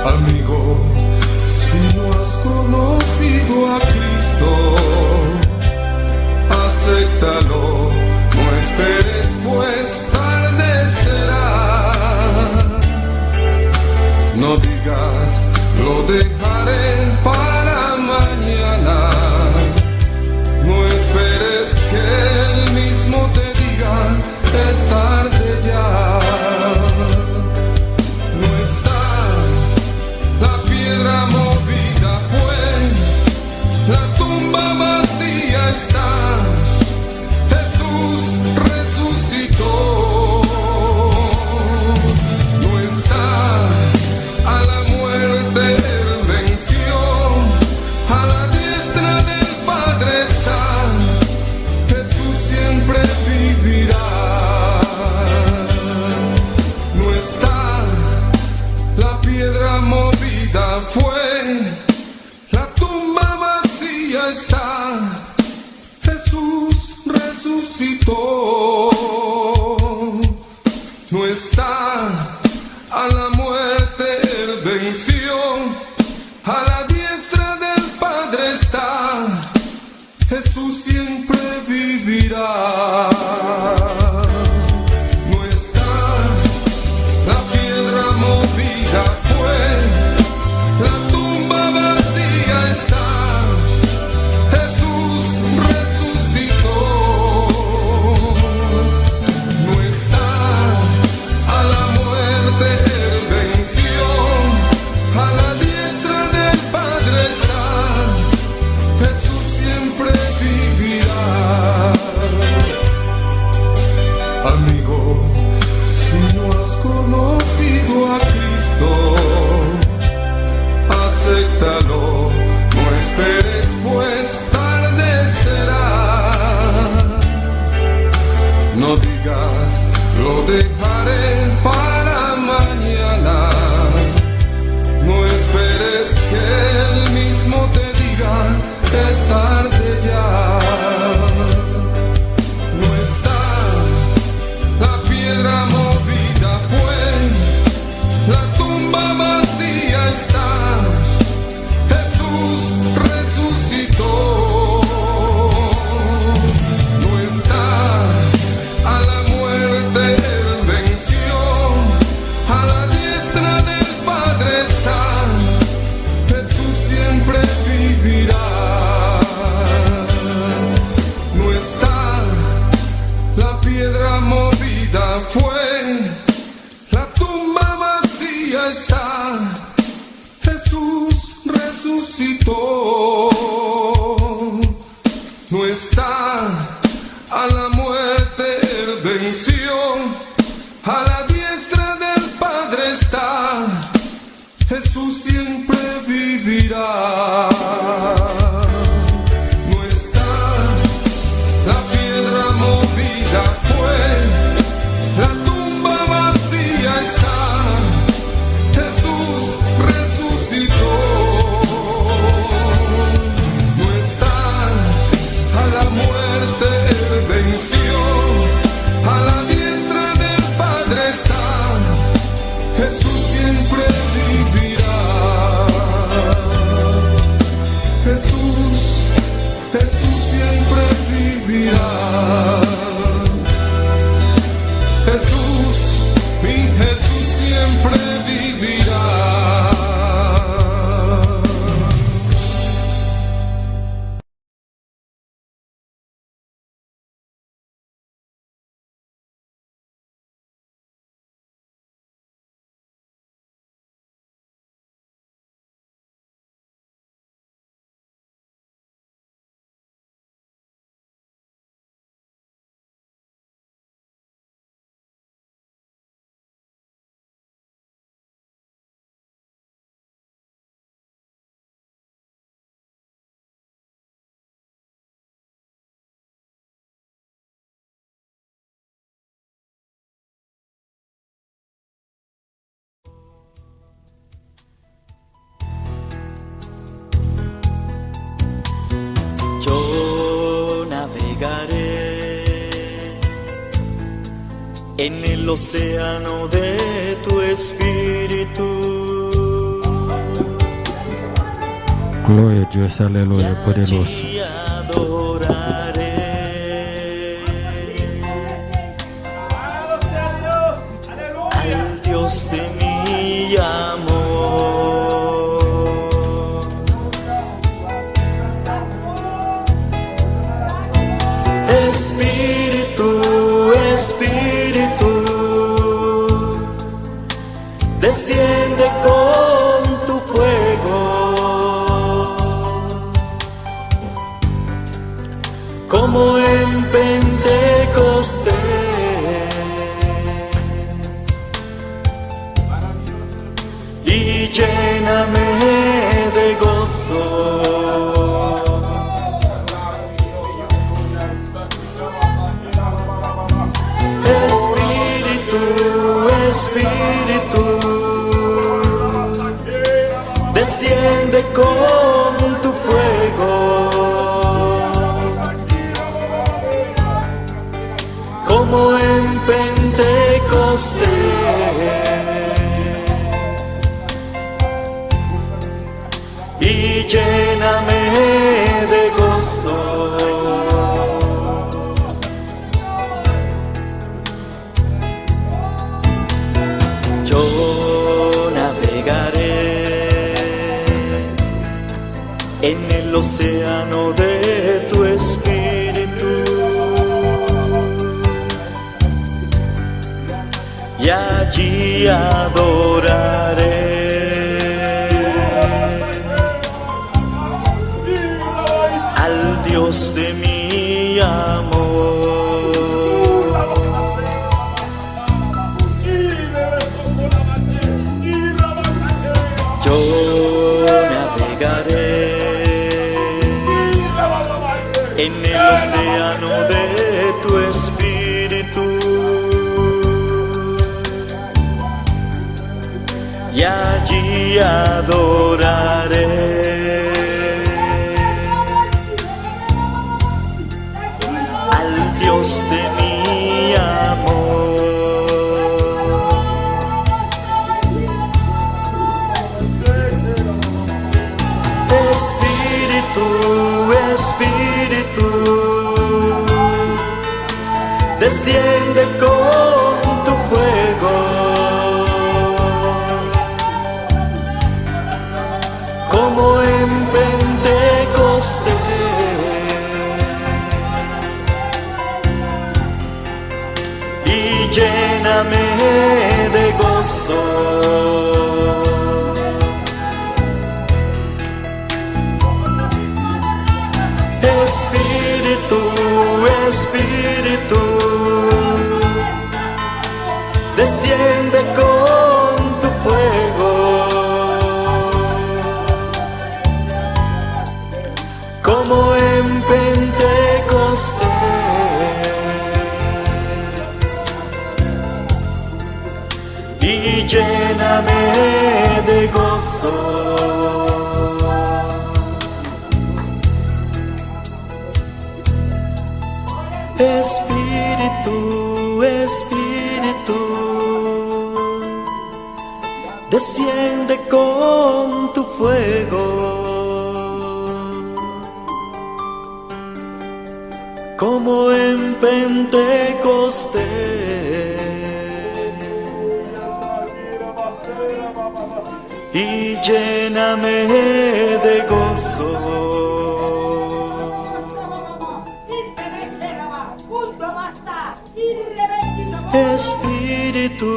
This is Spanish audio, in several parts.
Amigo, si no has conocido a Cristo, acéptalo, no esperes, pues tarde será. No digas, lo dejaré para mañana. No esperes que Él mismo te diga, es tarde ya. No está la piedra movida, pues la tumba vacía está. Jesús resucitó. No está a la muerte, Él venció. A la diestra del Padre está. Jesús siempre vivirá. No está la piedra movida, fue la tumba vacía está. Jesús resucitó. No está a la muerte, Él venció. A la diestra del Padre está. Jesús siempre vivirá. No está la piedra movida, fue la tumba vacía está. Jesús resucitó. No está a la muerte, Él venció. A la diestra del Padre está. Jesús siempre vivirá. Amigo, si no has conocido a Cristo, acéptalo, no esperes, pues tarde será. No digas, lo dejaré para mañana. No esperes que Él mismo te diga, es tarde ya. No está la piedra movida, pues la tumba vacía está. Jesús resucitó. No está a la muerte, Él venció. A la diestra del Padre está. Jesús siempre vivirá. No está la piedra movida, fue la tumba vacía está. Jesús resucitó. No está a la muerte, Él venció. A la diestra del Padre está. Jesús siempre vivirá. No está la piedra movida, fue la tumba vacía está. Jesús resucitó. No está a la muerte, Él venció. A la diestra del Padre está. Jesús siempre vivirá. Jesús, Jesús siempre vivirá. Jesús, mi Jesús siempre vivirá. en el océano de tu espíritu. Gloria a Dios, aleluya, poderoso. Al Dios de mi amor. Espíritu, Espíritu, desciende con tu fuego, como en Pentecostés, y lléname de gozo. Espíritu, Espíritu, desciende con tu fuego, como en Pentecostés, y lléname de gozo. Yo navegaré en el océano de tu espíritu, y allí adoraré al Dios de mi amor. Yo navegaré en el océano de tu espíritu, y allí adoraré al Dios de mi amor. Espíritu, Espíritu, desciende con tu fuego, como en Pentecostés, y lléname de gozo. Espíritu, Espíritu, desciende con tu fuego, como en Pentecostés, y lléname de gozo. Espíritu, Espíritu, desciende con tu fuego, como en Pentecostés, y lléname de gozo. Espíritu,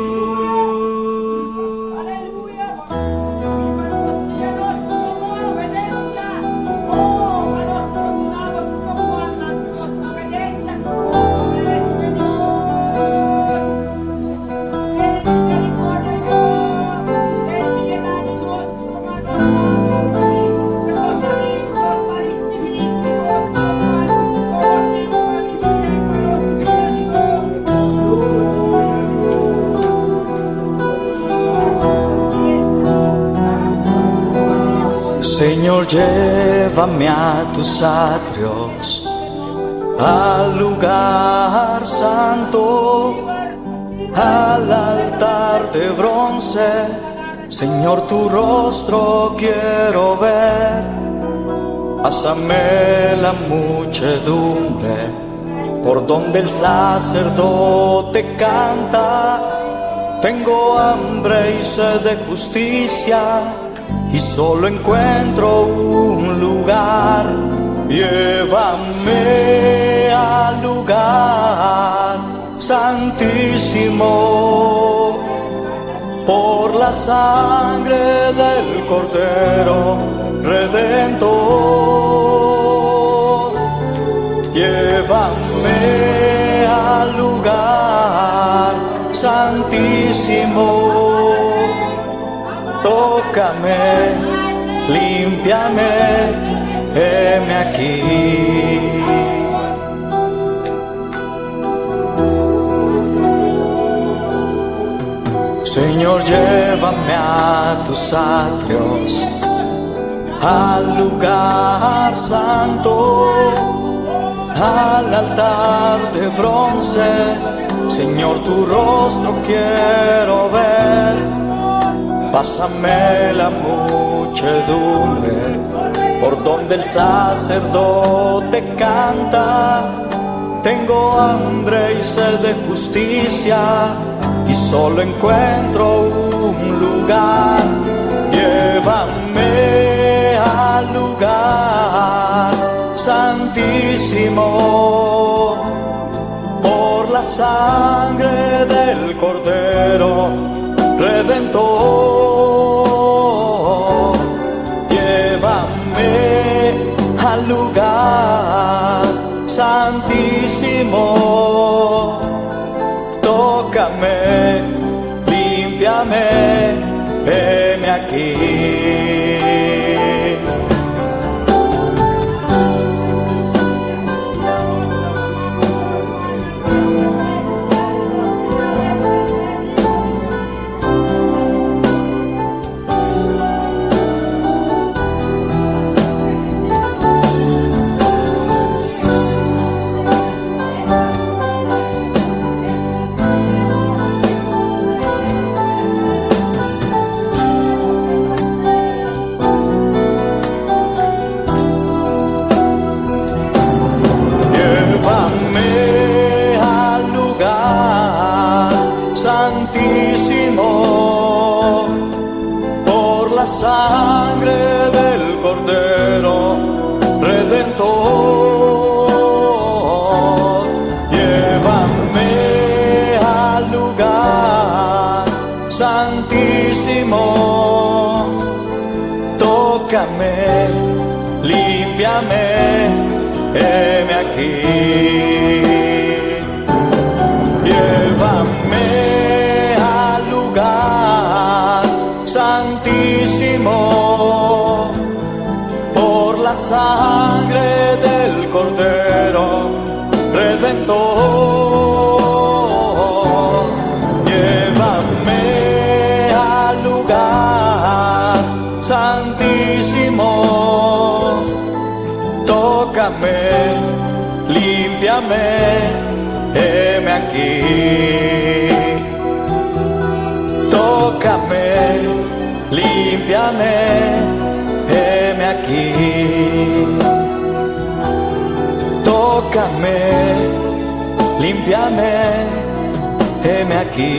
Señor, llévame a tus atrios, al lugar santo, al altar de bronce. Señor, tu rostro quiero ver, Pásame la muchedumbre por donde el sacerdote canta. Tengo hambre y sed de justicia y solo encuentro un lugar. Llévame al lugar santísimo por la sangre del Cordero Redentor. Llévame al lugar santísimo, tócame, límpiame, heme aquí. Señor, llévame a tus atrios, al lugar santo, al altar de bronce. Señor, tu rostro quiero ver. Pásame la muchedumbre por donde el sacerdote canta. Tengo hambre y sed de justicia y solo encuentro un lugar. Llévame al lugar santísimo por la sangre del Cordero Redentor. Llévame al lugar santísimo, tócame, límpiame, heme aquí. Santísimo por la sangre del Cordero Redentor. Llévame al lugar santísimo, tócame, límpiame, heme aquí. Llévame al lugar santísimo por la sangre del Cordero Redentor. Llévame al lugar santísimo, tócame, límpiame, heme aquí. Tócame, límpiame, heme aquí. Tócame, límpiame, heme aquí.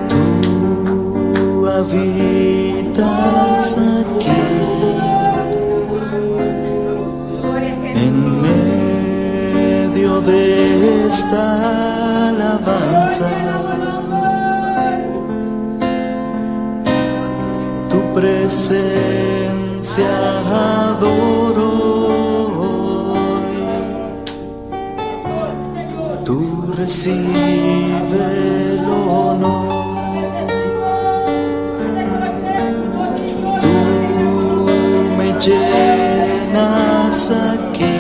Tú habitas aquí en medio de esta alabanza. Tu presencia adoro hoy. Tú recibe el honor. Tú me llenas aquí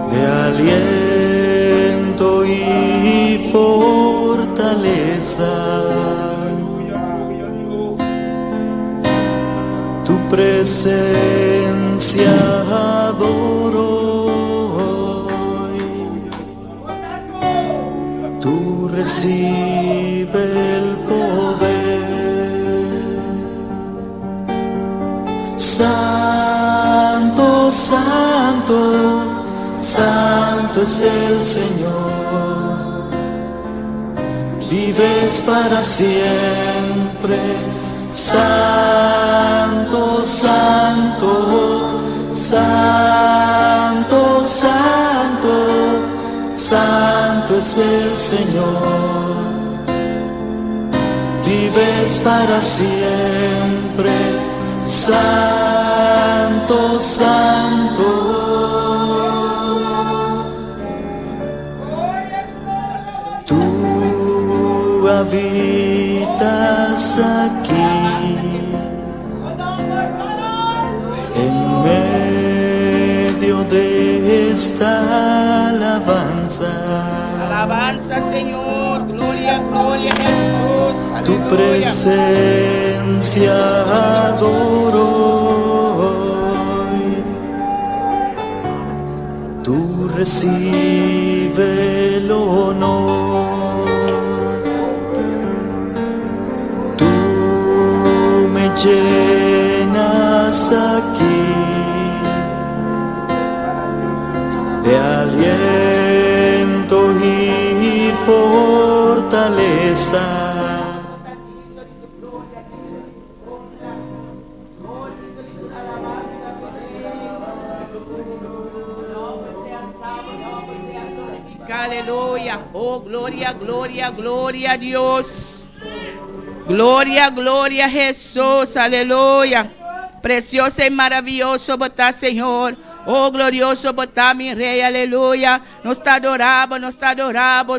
de aliento y fortaleza. Tu presencia adoro hoy. Tú recibe el poder. Santo, santo, santo es el Señor. Vives para siempre. Santo, santo, santo, santo, santo es el Señor. Vives para siempre. Santo, santo. Tú habitas aquí en medio de esta alabanza. Alabanza, Señor, gloria, gloria a Jesús. Tu Aleluya. presencia adoro hoy. Tú recibe el honor. Tú me llenas aquí de aliento y fortaleza. Aleluya. Oh, gloria, gloria, gloria a Dios. Gloria, gloria a Jesús. Aleluya. Precioso y maravilloso botar, Señor. Oh, glorioso botar, mi Rey. Aleluya. Nos te adoramos,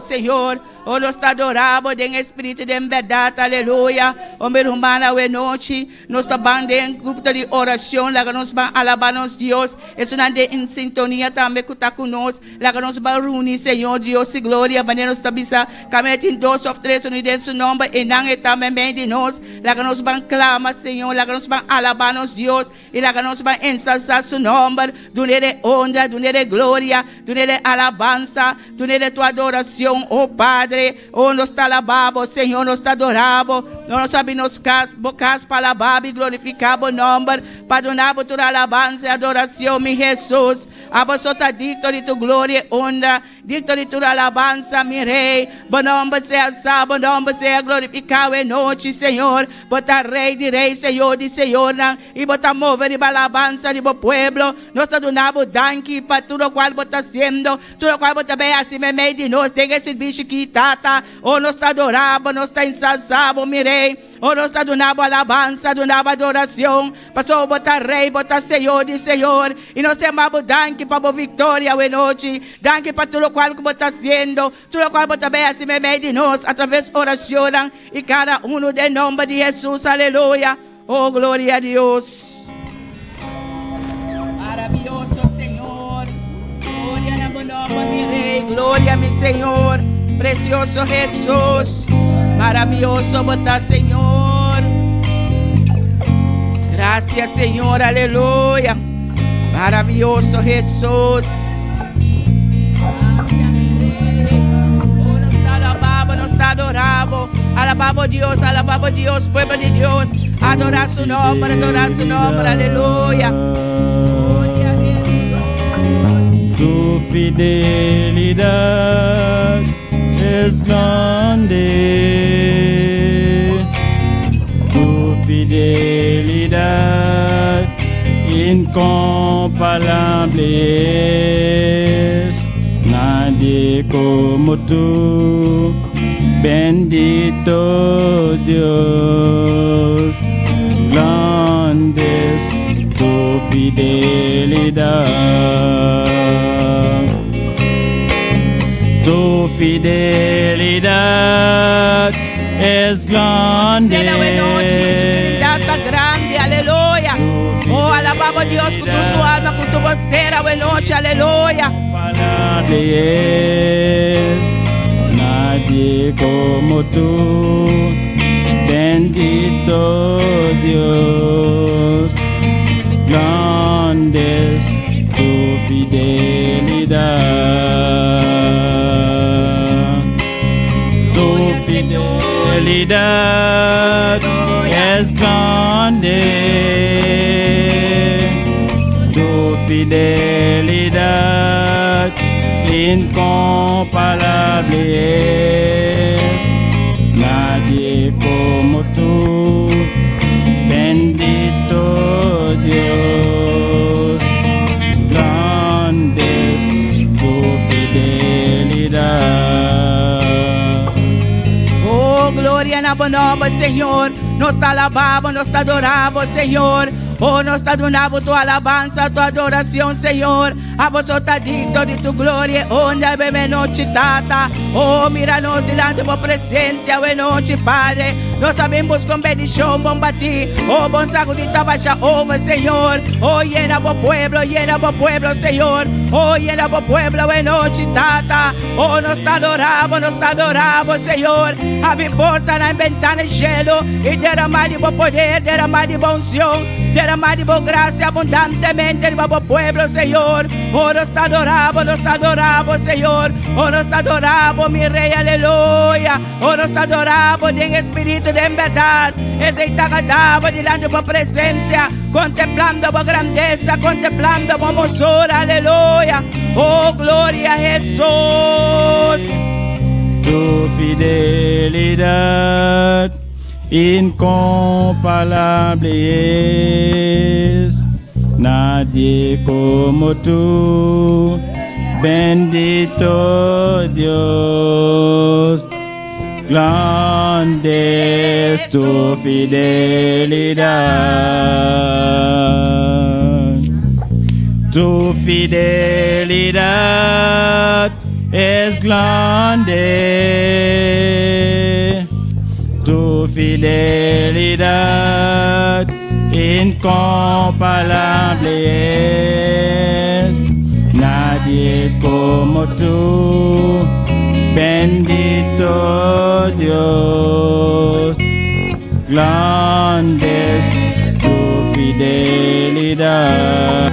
Señor. Oh, nos te adoramos en espíritu y en verdad. Aleluya. Oh, mi hermana, hoy noche. Nos estamos en grupo de oración. La que nos va a alabarnos, Dios. Es una de en sintonía también que está con nosotros. La que nos va a reunir, Señor, Dios y gloria. Mañana nos está caminando en 2 o 3 unidos en su nombre. Y nadie también de nos. La que nos va a clamar, Señor. La que nos va a alabarnos, Dios. Y la que nos va a ensalzar su nombre. Donde de honra, donde de gloria, donde de alabanza, donde de tu adoración, oh Padre. Oh, nos te alabamos, Señor, nos te adoramos. Nos abrimos bocas para alabar y glorificar o nombre. Perdonamos tu alabanza y adoración, mi Jesús. A vosotros dicto de tu gloria y honra. Dicto de tu alabanza, mi Rey. Bom nombre sea salvo, bom nombre sea glorificado en noche, Señor. Bota Rey de Rey, Señor de Señor. Y bota mover de alabanza de tu pueblo. Nos adoramos, danke, para tudo o qual bota haciendo. Tudo o qual bota bem assim, meio de nós. Tem esse bicho que tata. Oh, nos adoramos, nos ensalzamos, mi Rey. Oh, nos adoramos alabanza, adoramos adoração. Passou, bota Rei, bota Senhor de Senhor. E nós amamos, danke, para a vitória, hoje noite. Danke, para tudo o qual que bota haciendo. Tudo o qual bota bem assim, meio de nós. Através da oração. E cada de nome de Jesus, aleluia. Oh, glória a Deus. Maravilhoso Senhor. Glória a nome, mi Rei. Glória, mi Senhor. Precioso Jesús. Maravilloso botar, Señor. Gracias, Señor. Aleluya. Maravilloso Jesús. Gracias, mi Rey. Oh, nos te alabamos, nos te adoramos. Alabamos Dios, pueblo de Dios. Adorar su nombre, aleluya. Gloria a Jesús. Tu fidelidad es grande, tu fidelidad incomparable es, nadie como tú, bendito Dios, grande es tu fidelidad. Tu fidelidad es grande. Será buena noche, su fidelidad está grande, aleluya. Oh, alabamos a Dios con tu su alma, con tu voz. Será buena noche, aleluya. Incomparable es, nadie como tú, bendito Dios, grande es tu fidelidad. Tu fidelidad es grande, tu fidelidad incomparable es, nadie como tú, bendito Dios, grande es tu fidelidad. Oh, gloria en nombre, Señor. Nos te alabamos, nos te adoramos, Señor. Oh, nos te donamos tu alabanza, tu adoración, Señor. A vosotros digno de tu gloria, honra, bebé noche, tata. Oh, míranos delante de tu presencia, buena noche, Padre. Nós sabemos con bendición, bom bati. Oh, bom sagudita, baixa over, Señor. Oh, llena bo pueblo, Señor. Oh, llena bo pueblo, buena noche, tata. Oh, nos te adoramos, Señor. Abre porta na ventana de cielo e derramar de bom poder, derramar de bom unción, derramar de bom gracia abundantemente de bom pueblo, Señor. Oh, nos te adoramos, Señor. Oh, nos te adoramos, mi Rey, aleluya. Oh, nos te adoramos en espíritu de verdad. Ese agradable delante de tu presencia, contemplando tu grandeza, contemplando tu hermosura, aleluya. Oh, gloria a Jesús. Tu fidelidad incomparable es, nadie como tú, bendito Dios, grande es tu fidelidad. Tu fidelidad es grande, tu fidelidad incomparable es, nadie como tú, bendito Dios, grande es tu fidelidad.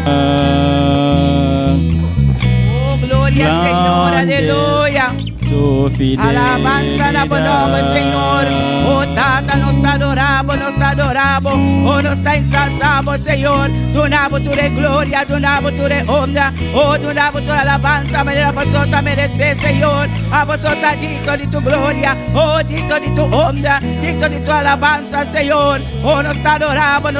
Señor, aleluya. Tu fidelidad. Alabanza na bo nombre, Señor. Oh, tata, nos te adoramos, oh, nos te ensalzamos, Señor. Tu nabo, tu de gloria, tu nabo, tu de honra. Oh, tu nabo, tu alabanza, manera vosotros merecer, Señor. A vosotros digno de tu gloria, oh, digno de tu honra, digno de tu alabanza, Señor. Oh, nos te adoramos,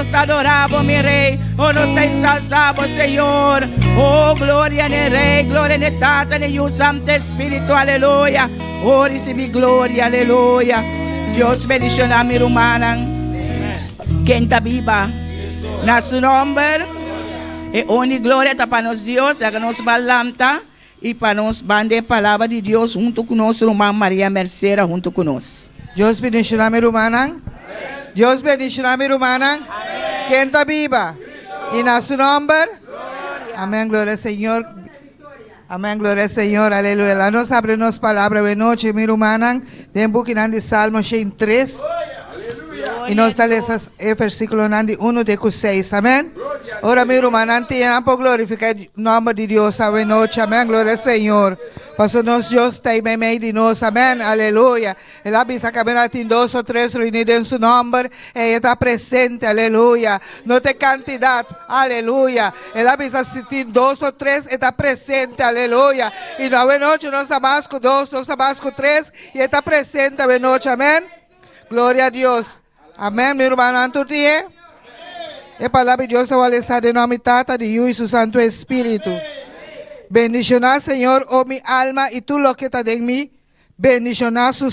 mi Rey. Oh, nos te ensalzamos, Señor. Oh, gloria en el Rey, gloria en el Tata, en el Santo Espíritu, aleluya. Oh, recibí gloria, aleluya. Dios bendicionar mi hermana. Quien está viva. Na su nombre. E onde glória está para nós, Deus. É que nos balanta. E para nós bande a palavra de Deus junto com nossa irmã Maria Mercedes, junto conosco. Dios bendicionar mi hermana. Dios bendicionar mi hermana. Quien está viva. Y en su nombre. Amén, gloria al Señor. Amén, gloria al Señor, aleluya. La nos abre nos palabra de noche, mi hermana. Den buscan de Salmo 103. Y nos da el versículo 1 de 6. Amén. Ora mi rumanante y por glorificar el nombre de Dios esta noche. Amén. Gloria al Señor. Pastor nos Dios está en medio de nosotros. Amén. Aleluya. El avisa que ven a ti 2 o 3 reunidos en su nombre. Ella está presente. Aleluya. No te cantidad. Aleluya. El avisa si ti 2 o 3 está presente. Aleluya. Y no esta noche no estamos con 2, no estamos con 3 y está presente esta noche. Amén. Gloria a Dios. Amén. Mi hermano Antonio. É palavra de Deus de nome Tata, de Hijo y su Santo Espíritu. Bendicionar, Señor, oh mi alma y tú lo que está en mí. Bendicionar su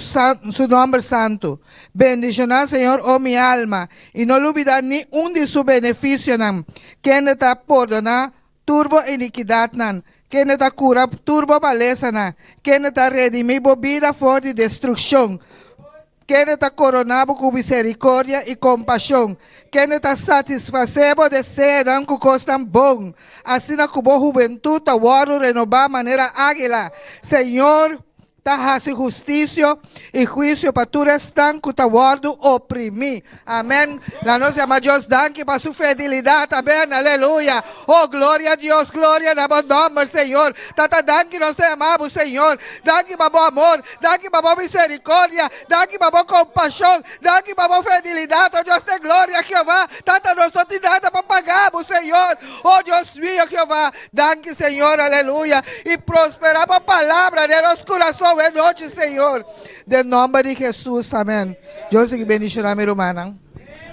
nombre santo. Bendicionar, Señor, oh mi alma. Y no olvidar ni un de sus beneficios. Quien está perdonar, turbo iniquidad. Quien está cura, turbo maleza. Quien está redimir, vida fuera de destrucción. Quem está coronado com misericórdia e compaixão. Quem está satisfazendo de ser com coisa bom. Assim como a juventude agora renovar maneira águila. Senhor, está hace justiça e juízo para tu están que te guardo oprimir. Amém. La nos llama Dios danke para su fidelidad. Amén. Aleluya. Oh, gloria a Dios. Gloria a nuestro nombre, Señor. Tata danke nos te amamos, Señor. Danke para amor. Danke para misericordia. Danke para compasión. Danke para fidelidad. Oh, Dios de gloria, Jehová. Tata nos te nada para pagamos, Señor. Oh, Dios mío, Jehová. Danke, Señor. Aleluya. Y prosperamos palabra de los corazones. Boa noite, Senhor. De nome de Jesus, amém. Deus que bendicionar minha irmã.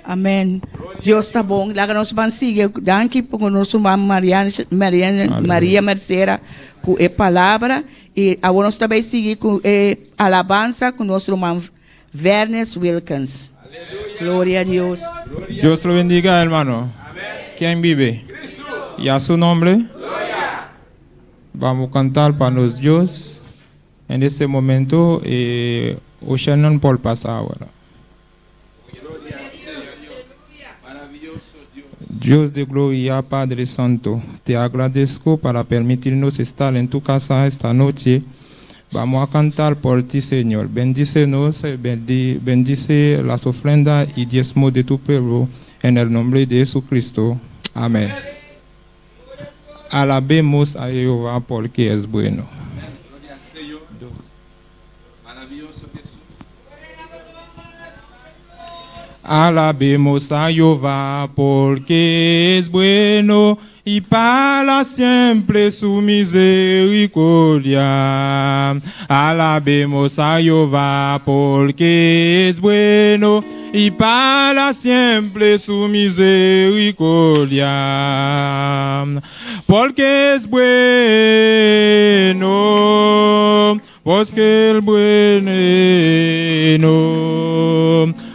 Amém. Deus está bom. Lá que nós vamos seguir. Danke por nossa irmã Maria Mercera com a palavra. E agora nós também seguir com a alabança com nosso irmão Vernes Wilkins. Glória a Deus. Dios lo bendiga, hermano. ¿Quién vive? Y a su nombre. Vamos a cantar para los Dios. En este momento, Oceanon Paul pasa ahora. Dios de gloria, Padre Santo, te agradezco para permitirnos estar en tu casa esta noche. Vamos a cantar por ti, Señor. Bendícenos, bendice las ofrendas y diezmos de tu pueblo, en el nombre de Jesucristo. Amén. Alabemos a Jehová porque es bueno. Alabemos a Jehová porque es bueno y para siempre su misericordia. Alabemos a Jehová porque es bueno y para siempre su misericordia. Porque es bueno, porque es bueno.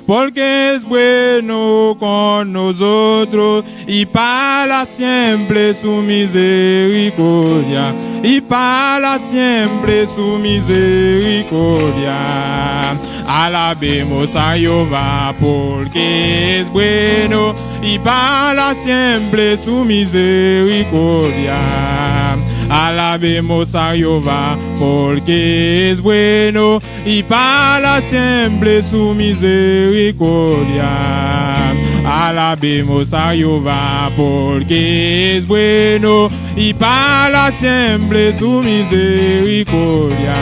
Porque es bueno con nosotros y para siempre su misericordia, y para siempre su misericordia. Alabemos a Jehová porque es bueno y para siempre su misericordia. Alabemos a Jehová porque es bueno y para siempre su misericordia. Alabemos a Jehová porque es bueno y para siempre su misericordia.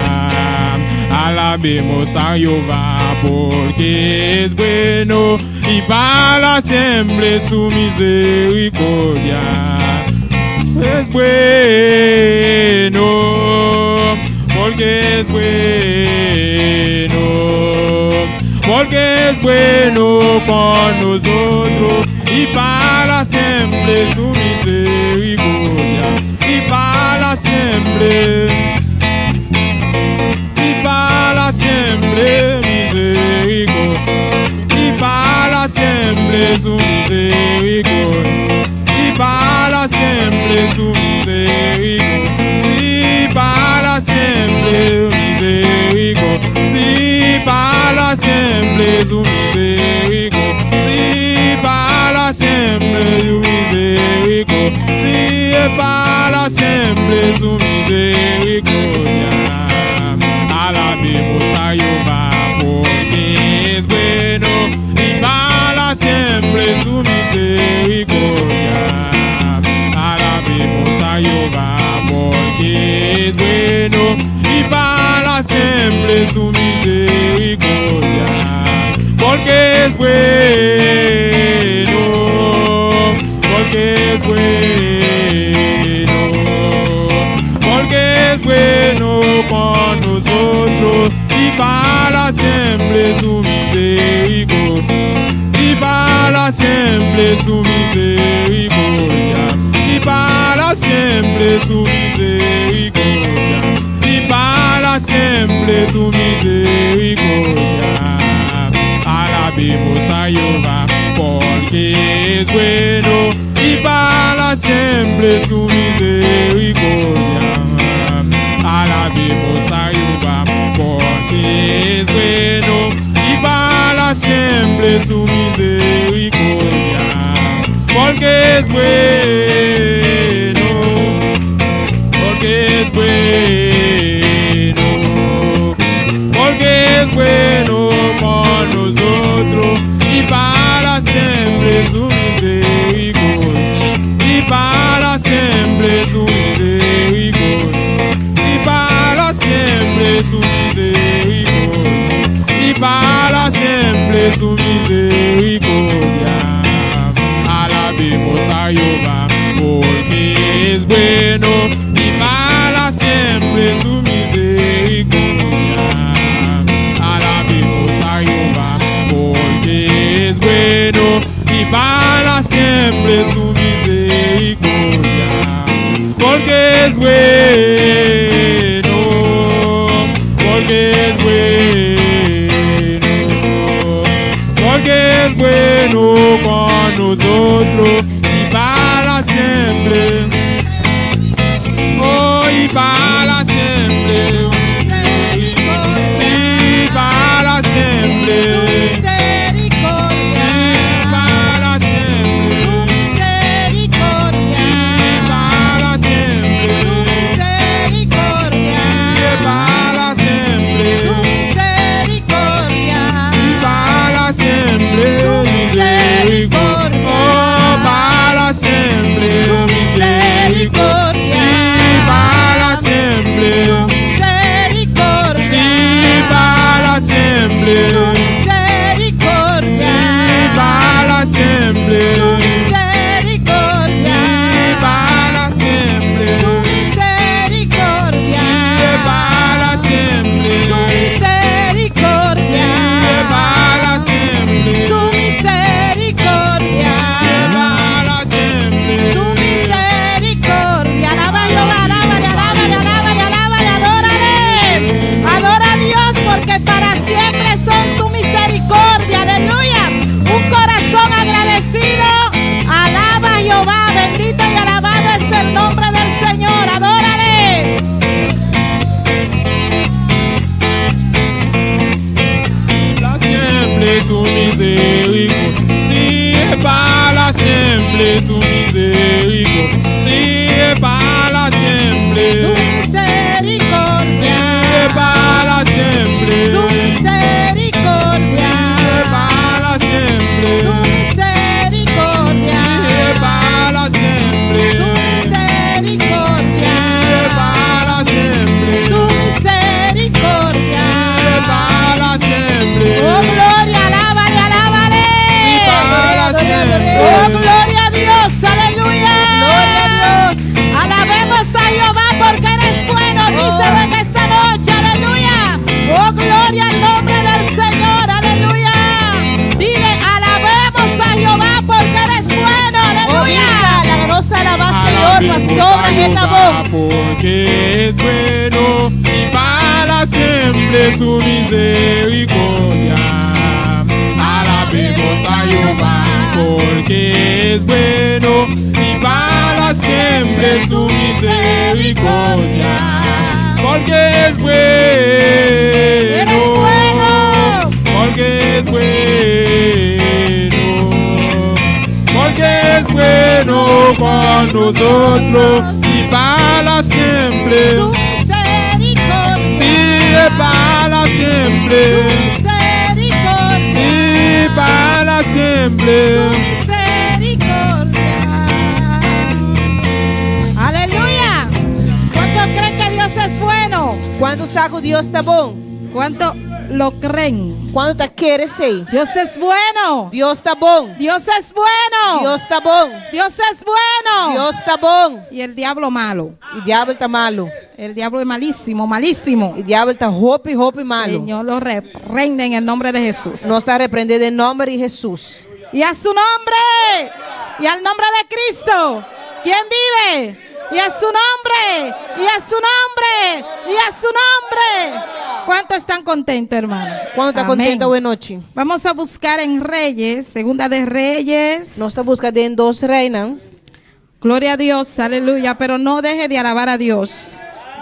Alabemos a Jehová porque es bueno y para siempre su misericordia. Es bueno, porque es bueno, porque es bueno con nosotros y para siempre su misericordia, y para siempre, y para siempre misericordia, y para siempre su misericordia. Para siempre su misericordia, sí, para siempre misericordia, sí, para siempre su misericordia, sí, para siempre su misericordia, sí, para siempre su misericordia. Alabemos a Jehová porque es bueno y para siempre su misericordia. es bueno, porque es bueno, porque es bueno con nosotros y para siempre su misericordia, y para siempre su misericordia, y para siempre su misericordia, y para siempre su misericordia. Alabemos a Jehová porque es bueno y para siempre su misericordia. Alabemos a Jehová porque es bueno y para siempre su misericordia. Porque es bueno, porque es bueno, porque es bueno con nosotros y para siempre su misericordia, y para siempre su misericordia, y para siempre su misericordia, y para siempre su misericordia. Alabemos a Jehová porque es bueno y para siempre su misericordia. Alabemos a Jehová porque es bueno y para siempre su misericordia. Porque es bueno, porque es bueno, porque es bueno con nosotros y para siempre, oh, y para siempre, sí, para siempre, sí, para siempre, sí, para siempre, sí, para siempre, para siempre, misericordia, oh, para siempre, misericordia, para siempre, sí, para siempre, misericordia, para siempre, su misericordia, para siempre, su misericordia, para siempre, su misericordia, para siempre, su misericordia, para siempre, su misericordia. Alaba a Jehová, alábale, alábale, alábale, alábale, adórale. Adora a Dios porque para siempre son su misericordia. Aleluya. Un corazón agradecido. Alaba a Jehová. Bendito y alabado es el nombre del Señor. Adórale. para siempre su misericordia, sí, para siempre su misericordia, sí, para siempre, Su sí, misericordia. para siempre, Su misericordia. para siempre, Su misericordia. para siempre, Su misericordia. para siempre, Su misericordia. para siempre, Oh, gloria, alábale, alábale. para siempre, Oh, gloria a Dios, aleluya. Gloria a Dios. Alabemos a Jehová porque eres bueno, díselo en esta noche, aleluya. Oh, gloria al nombre del Señor, aleluya. Dile, alabemos a Jehová porque eres bueno, aleluya. La grosa alabanza, Señor, pasó en esta voz. porque es bueno y para siempre su misericordia. Alabemos a Jehová porque es bueno y para siempre su misericordia. Porque es bueno, Eres bueno. porque es bueno, porque es bueno con nosotros y para siempre, Su misericordia. sí, para siempre, Misericordia. sí, para siempre. Misericordia. Aleluya. ¿Cuántos creen que Dios es bueno? Quando sabe que Deus está bom? ¿Cuánto lo creen? Quanto tá querendo ser? Dios es bueno. Deus tá bom. Dios es bueno. Deus tá bom. Dios es bueno. Deus tá bom. Y el diablo malo. E o diabo tá malo. El diablo es malísimo, malísimo. E o diabo tá roupa e malo. Señor lo reprende en el nombre de Jesús. Nós está repreendendo em nome de Jesus. Y a su nombre. Y al nombre de Cristo. ¿Quién vive? Y a su nombre. Y a su nombre. Y a su nombre. ¿Cuántos están contentos, hermano? Quanto tá Amén. contento hoje noite? Vamos a buscar en Reyes, Segunda de Reyes. Nós está buscando em 2 Reinas. Gloria a Dios, aleluya. Pero no deje de alabar a Dios.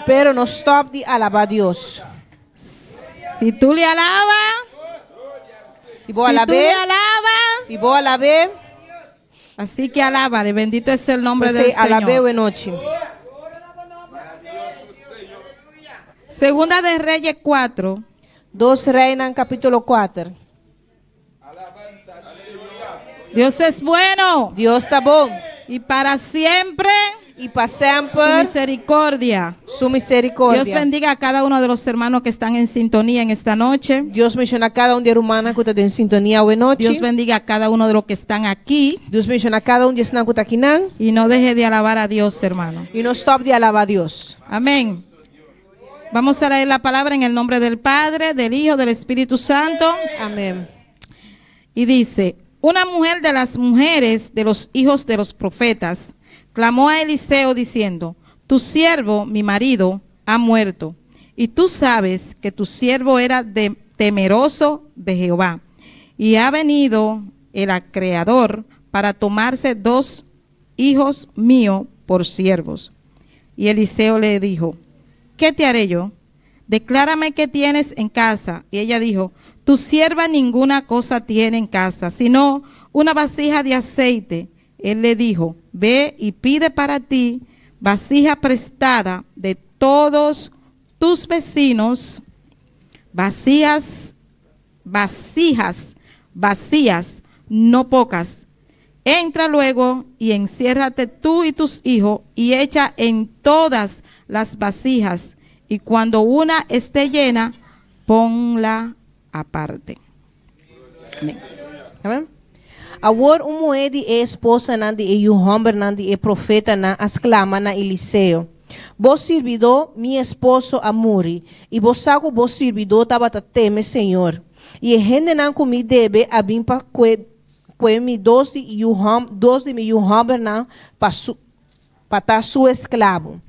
Pero não stop de alabar a Deus. Si tú le alabas, Se vou si tú le alabar, alabas, se vou alabar, así que alábale. Bendito es el nombre del você alabar Señor. hoje noite. Segunda de Reyes 4. 2 Reinas, capítulo 4. Dios es bueno Deus tá bom. y para siempre E para su sempre, misericordia. sua misericórdia. Dios bendiga a cada uno de los hermanos que están en sintonía en esta noche. Deus menciona cada um de humana que está em sintonia hoje noite. Dios bendiga a cada uno de los que están aquí Deus menciona cada um de que está aqui não. y no deje de alabar a Dios, hermano. E não stop de alabar a Deus. Amén. Vamos a leer la palabra en el nombre del Padre, del Hijo, del Espíritu Santo. Amém. Y dice, una mujer de las mujeres de los hijos de los profetas clamó a Eliseo diciendo, tu siervo, mi marido, ha muerto. Y tú sabes que tu siervo era temeroso de Jehová. Y ha venido el acreedor para tomarse 2 hijos míos por siervos. Y Eliseo le dijo, ¿qué te haré yo? Declárame qué tienes en casa. Y ella dijo, tu sierva ninguna cosa tiene en casa, sino una vasija de aceite. Él le dijo, ve y pide para ti vasija prestada de todos tus vecinos, vasijas vacías, no pocas. Entra luego y enciérrate tú y tus hijos y echa en todas las vasijas, y cuando una esté llena, ponla aparte. Amém? Agora mulher de esposa nandi e o homem nandi e profeta na exclama na Eliseu. Vos servidor, mi esposo amuri, e vos saco vos servidor tabata teme Senhor. E gente não comi debe abim pa mi 2 de mi homem na para su esclavo.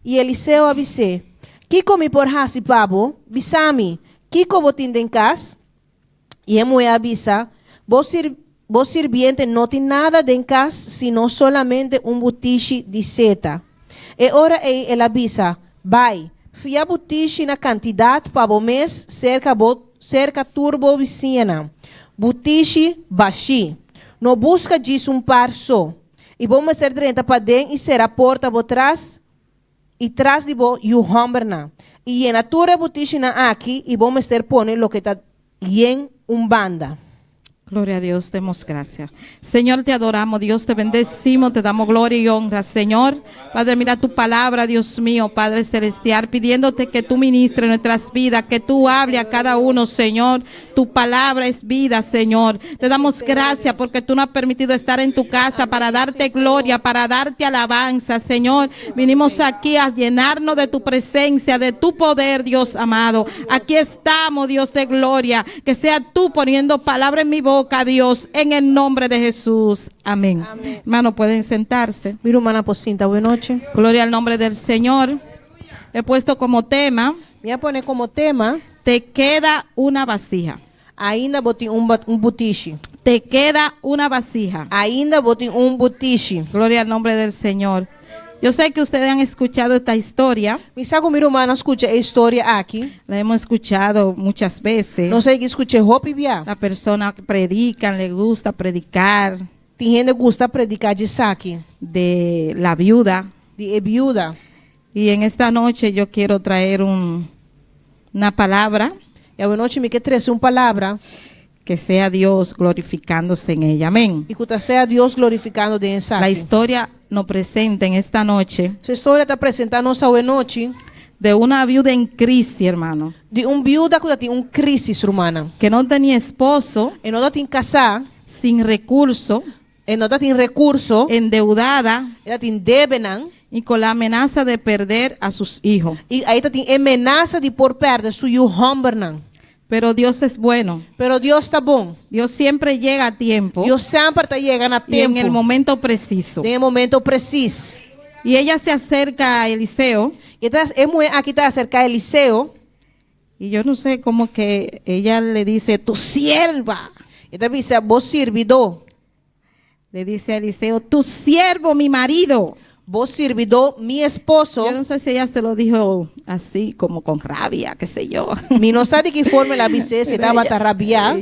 E Eliseu avise, que comi por hasi pabo, bisami, que cobotin den cas? E a mulher avisa, vos sirviente não tem nada de casa, sino solamente butiche de seta. E ora ela avisa, vai, fia butiche na quantidade para o mês, cerca turbo vicina. Butiche baixi. Não busca disso par só. E vamos ser 30 para dentro e será porta por trás, e trás de bo e o homem. E na tura butiche na aqui, e vamos ter pone lo que está em banda. Gloria a Dios, demos gracias. Señor, te adoramos, Dios, te bendecimos, te damos gloria y honra, Señor. Padre, mira tu palabra, Dios mío, Padre celestial, pidiéndote que tú ministres nuestras vidas, que tú hables a cada uno, Señor. Tu palabra es vida, Señor. Te damos gracias porque tú nos has permitido estar en tu casa para darte gloria, para darte alabanza, Señor. Vinimos aquí a llenarnos de tu presencia, de tu poder, Dios amado. Aquí estamos, Dios de gloria. Que sea tú poniendo palabra en mi boca, Dios, en el nombre de Jesús. Amén. Amén. Hermano, pueden sentarse. Mi hermana Pocinta, buenas noches. Gloria al nombre del Señor. He puesto como tema, Me pone como tema, te queda una vasija. ainda botei butiche. Te queda una vasija. Ainda botei butiche. Gloria al nombre del Señor. Yo sé que ustedes han escuchado esta historia. Me sabe minha irmã escuta a história aqui. La hemos escuchado muchas veces. Não sei que escute roupa e via. La persona que predican, le gusta predicar Tem gente que gosta de predicar de saque, de la viuda. de viúva. Y en esta noche yo quiero traer una palabra E a noite me quer trazer uma palavra que sea Dios glorificándose en ella. Amén. e que seja Deus glorificando de La saque. historia nos presenta en esta noche Essa história está apresentando nossa hoje noite de una viuda en crisis, hermano, de viuda que tem crise, romana. que no tenía esposo, E não tem casar, sin recurso, e não tem recurso, endeudada ela tem debenan, y con la amenaza de perder a sus hijos. e aí tem ameaça de por perder seu hombernan. Pero Dios es bueno. Pero Deus está bom. Dios siempre llega a tiempo Deus sempre está chegando a y en el tempo, momento preciso. em momento preciso. Y ella se acerca a Eliseo Então, aqui está acerca de Eliseu. y yo no sé cómo que ella le dice, tu sierva. Então, dice, vos servidor. Le dice a Eliseo, tu siervo, mi marido. Vos servidor, mi esposo. Yo no sé si ella se lo dijo así, como con rabia, qué sé yo. Mi não sabe de que forma ela disse, se Pero estava a rabiar.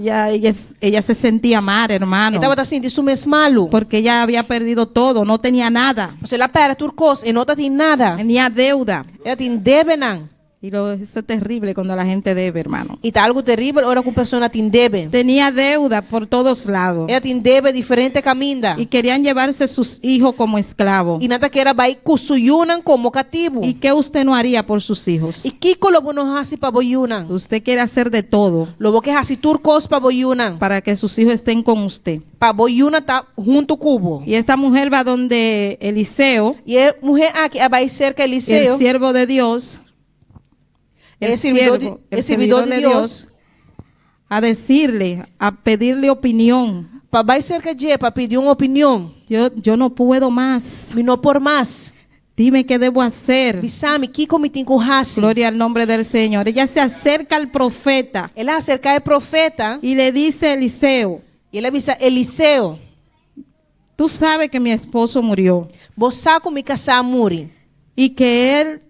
ella se sentía mal, hermano, Estava a sentir isso mesmo malo. porque ella había perdido todo, no tenía nada, Você lá perde tudo coisa e não tem nada. tenía deuda. Ela tem debenan. Y eso es terrible cuando la gente debe, hermano. E tá algo terrível, ora com pessoa tem debe. Tenía deuda por todos lados Ela tem debe diferente caminho. y querían llevarse sus hijos como esclavos. E nada que era vai cusuyunan como cativo. ¿Y qué usted no haría por sus hijos? E que lobo não hasi para boyunan. Usted quiere hacer de todo Lobo que hasi turcos para boyunan. para que sus hijos estén con usted. Para boyunan tá junto cubo. Y esta mujer va donde Eliseo, E a mulher aqui vai cerca el Eliseu. siervo de Dios, El servidor de Dios. a decirle, a pedirle opinión. Para vai cerca de para pedir uma opinião. Yo no puedo más. Me não por mais. Dime qué debo hacer. Bisami, que como tem com hasi. Gloria al nombre del Señor. Ella se acerca al profeta Ela acerca do profeta. y le dice a Eliseo, E ele avisa Eliseu. tú sabes que mi esposo murió Vos saco me casar muri. y que él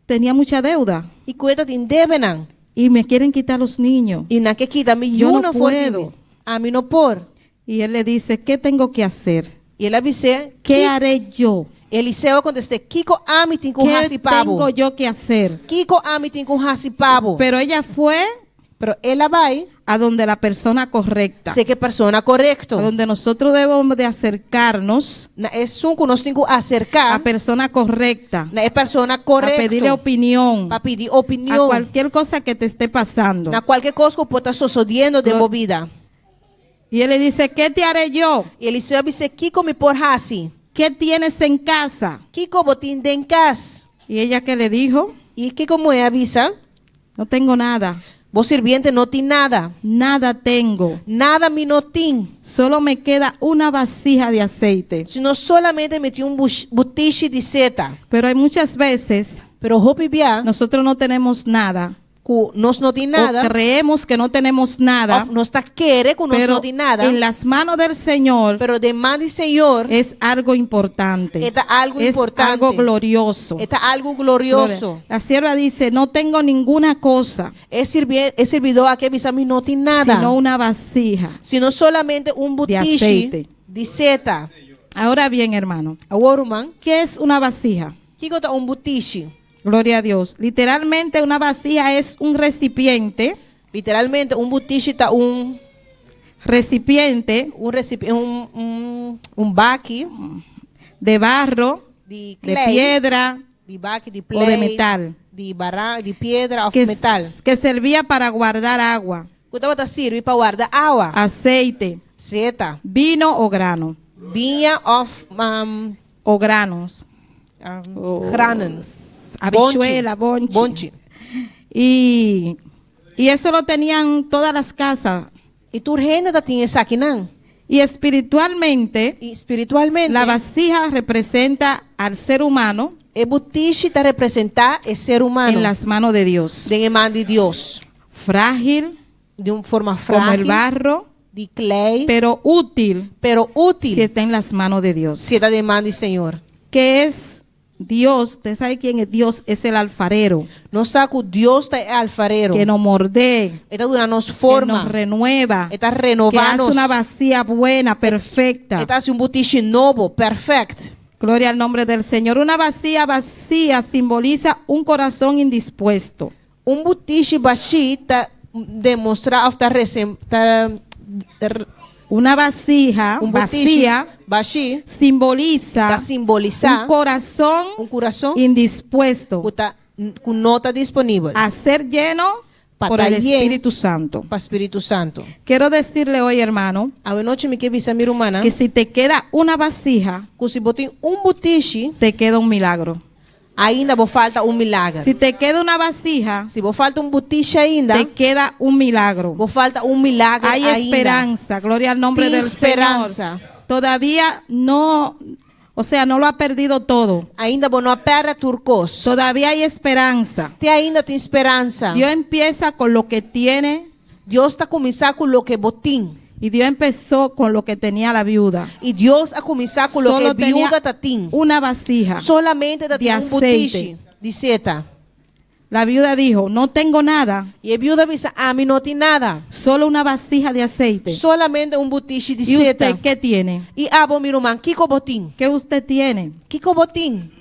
tenía mucha deuda E coisa tem debenan. y me quieren quitar los niños. E na que quita me Yo no não puedo. A mim não por. Y él le dice, ¿qué tengo que hacer? E ele avisa ¿Qué haré yo? Eliseu contestou, Kiko ami tem com ¿Qué hasi pabo. tengo yo que hacer? Kiko ami tem com hasi pabo. Pero ella fue Pero ela vai a donde la persona correcta, ser que persona correcto. a donde nosotros debemos de acercarnos Na é que nós temos que a acercar persona correcta, na é persona a correcta. pedirle opinión Para pedir a opinião. cualquier cosa que te esté pasando. Na qualquer coisa que pode estar sucedendo de Lo- vida. Y él le dice, ¿qué te haré yo? E Eliseu avisa, Kiko me por hasi. ¿Qué tienes en casa? Kiko botin den cas. Y ella que le dijo, E Kiko me avisa, no tengo nada, vos sirviente não tem nada. nada tengo, Nada me não tem. solo me queda una vasija de aceite. Sino solamente meti butiche de seta. Pero hay muchas veces Pero hope bia, nosotros no tenemos nada, nós não tem o nada. creemos que no tenemos nada, Nós está querer que nós pero não tem nada. en las manos del Señor Pero demande Senhor, es algo importante, está algo es importante. algo glorioso. Está algo glorioso. La sierva dice, no tengo ninguna cosa, É servidor aqui avisa me não tem nada. sino una vasija. Sino solamente butiche aceite. de seta. Ahora bien, hermano, Agora, irmão, ¿qué es una vasija? que é butiche? Gloria a Dios. Literalmente una vasija es un recipiente, Literalmente, butiche está recipiente baque de barro, de de clay, piedra de baque de o play, de metal, de barra, de pedra ou que, metal. que servía para guardar agua, Quando serve para guardar água, aceite, seta, vino o grano, vinha of o granos, granos, habichuela, bonche. Y eso lo tenían todas las casas. E tu reina da tinha isso aqui não? Y espiritualmente, E espiritualmente, la vasija representa al ser humano e butiche está representar o ser humano en las manos de Dios. de mão de Deus, Frágil, de uma forma como el frágil, barro, de clay, pero útil pero si útil está en las manos de Dios. se está de mão do Senhor. Que es Dios, usted sabe quién es Dios, es el alfarero, Não sabe que Deus está alfarero, que nos mordee, está dando nos que nos forma, renueva, está que hace renovando, una vasija buena, perfecta. está um butiche novo, perfeito. Gloria al nombre del Señor. Una vasija vacía simboliza un corazón indispuesto. Butiche baixi está demonstrar, está Una vasija vacía bashi simboliza tá simbolizar un corazón coração indispuesto que não está disponível a ser lleno por el Espíritu Santo. para Espírito Santo. Quiero decirle hoy, hermano, A noite me que visa minha irmã que si te queda una vasija, que se botem butiche te queda un milagro. ainda vou falta milagre. Si te queda una vasija, Se vou falta butiche ainda te queda un milagro. vou falta milagre Hay ainda. esperanza, gloria al nombre Tem del esperança. Señor. Todavía no, o sea, no lo ha perdido todo. Ainda vou não perde turcos. Todavía hay esperanza. Ainda tem esperança. Dios empieza con lo que tiene Deus está começando com o que botim. y Dios empezó con lo que tenía la viuda. E Deus a começar com o Solo que tenía viúva tá tem. una vasija. Solamente tá de tem butiche aceite. de seta. La viuda dijo, no tengo nada, E a viúva disse, a mim não tem nada. solo una vasija de aceite. Solamente butiche de ¿Y seta. usted qué tiene? E bom, meu irmão, que botim? ¿Qué usted tiene? Que botim?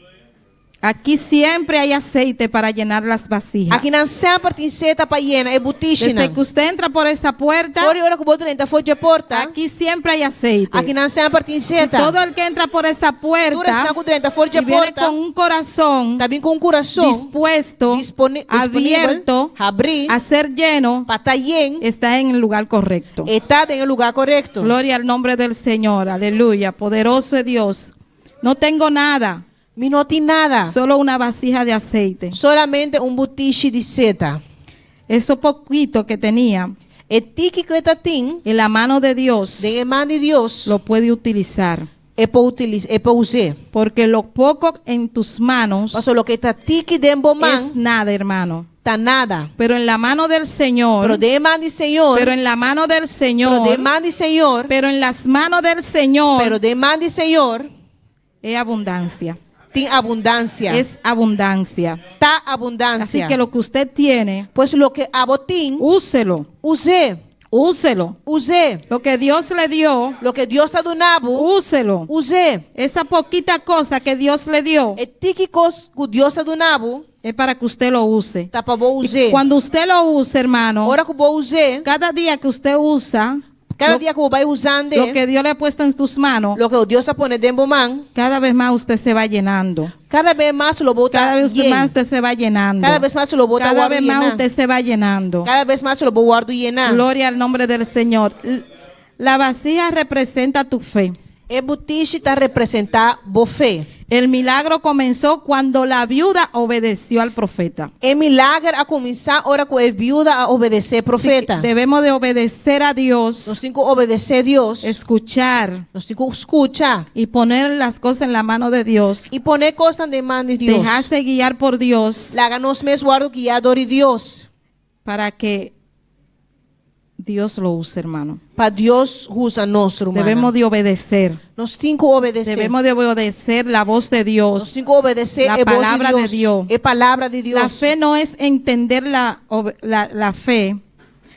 Aquí siempre hay aceite para llenar las vasijas. Aqui não sempre tem seta para llenar, é butiche. Desde que usted entra por esa puerta, Por hora que botam dentro foi de porta. aquí siempre hay aceite. Aqui não sempre tem seta. Todo el que entra por esa Dura puerta está com dentro foi de y viene porta. con un corazón Também com coração dispuesto, disponível, abierto abrir, a ser lleno, para estar lleno, está en el lugar correcto. está en el lugar correcto. Gloria al nombre del Señor, aleluya, poderoso es Dios. No tengo nada, Me não tem nada. solo una vasija de aceite. Solamente butiche de seta. Eso poquito que tenía, É tique que está tem, en la mano de Dios, de mão de Deus, lo puede utilizar. é para utilizar, é para usar. Porque lo poco en tus manos Mas o que está tique de mão, es nada, hermano. tá nada. Pero en la mano del Señor, Pero de mão de Senhor, pero en la mano del pero Señor, de mão de Senhor, pero en las manos del Señor pero de mão de Senhor, es abundancia. tem abundância. Es abundancia. Tá abundância. Así que lo que usted tiene, Pues lo que abotim, úselo, use, úselo. use. Lo que Dios le dio, Lo que Deus está dando, úselo. use. Esa poquita cosa que Dios le dio É tique que Deus está dando, es para que usted lo use. tá para vou usar. Cuando usted lo use, hermano, Hora que vou usar, cada día que usted usa cada lo, dia que eu vai usando, lo que Dios le ha puesto en tus manos, lo que Deus está pondo dentro mão, cada vez más usted se va llenando. cada vez mais lo bota Cada vez lleno. más usted se va llenando. Cada vez mais lo bota Cada guardo vez más llenar. usted se va llenando. Cada vez mais lo guardo llenar. Gloria al nombre del Señor. La vasija representa tu fe. E butiche está representar boa fé. El milagro comenzó cuando la viuda obedeció al profeta. É milagre a começar hora que é viúva a obedecer profeta. Debemos de obedecer a Nós Dios, temos que obedecer a Deus. escuchar Nós temos que escutar y poner las cosas en la mano de Dios. e poner coisas na mão de Deus. Dejarse guiar por Dios Laga nós mesmos guardo que adore Deus. para que Dios lo use, hermano. Para Deus usa nós, irmã. Debemos de obedecer. Nós temos que obedecer. Debemos de obedecer la voz de Nós Dios. temos que obedecer La a voz palabra de de Deus. Dios. É palavra de Deus. La fe no es entender la fe.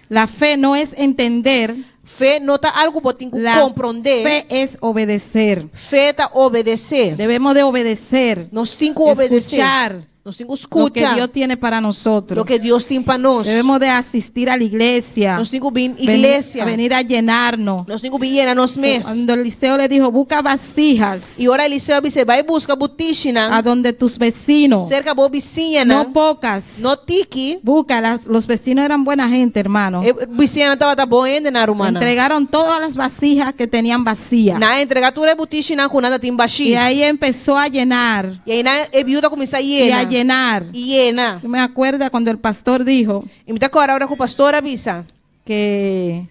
La fe no es entender. Fé não está algo que tem que La compreender. fe es obedecer. Fé está obedecer. Debemos de obedecer. Nós temos que obedecer. Escuchar Nós temos que lo que escutar Dios tiene para nosotros. o que Deus tem para nós. Debemos de asistir a la iglesia. Nós temos que vir à Venir, igreja. a venir a llenarnos. Nós temos que vir a nós mesmos. Cuando Eliseo le dijo, busca vasijas E ora Eliseu disse, vai buscar butichina. a donde tus vecinos, Cerca da vizinha. no pocas, No tiki. busca. Los vecinos eran buena gente, hermano. Vizinha estava boa ainda na romana. Entregaron todas las vasijas que tenían vacías. Na entregatura butichina com nada tem Y baixi. ahí empezó a llenar E aí na viúva começa a y a llenar. llenar. E llena. Yo me acuerdo cuando el pastor dijo E me está hora que o pastor avisa. que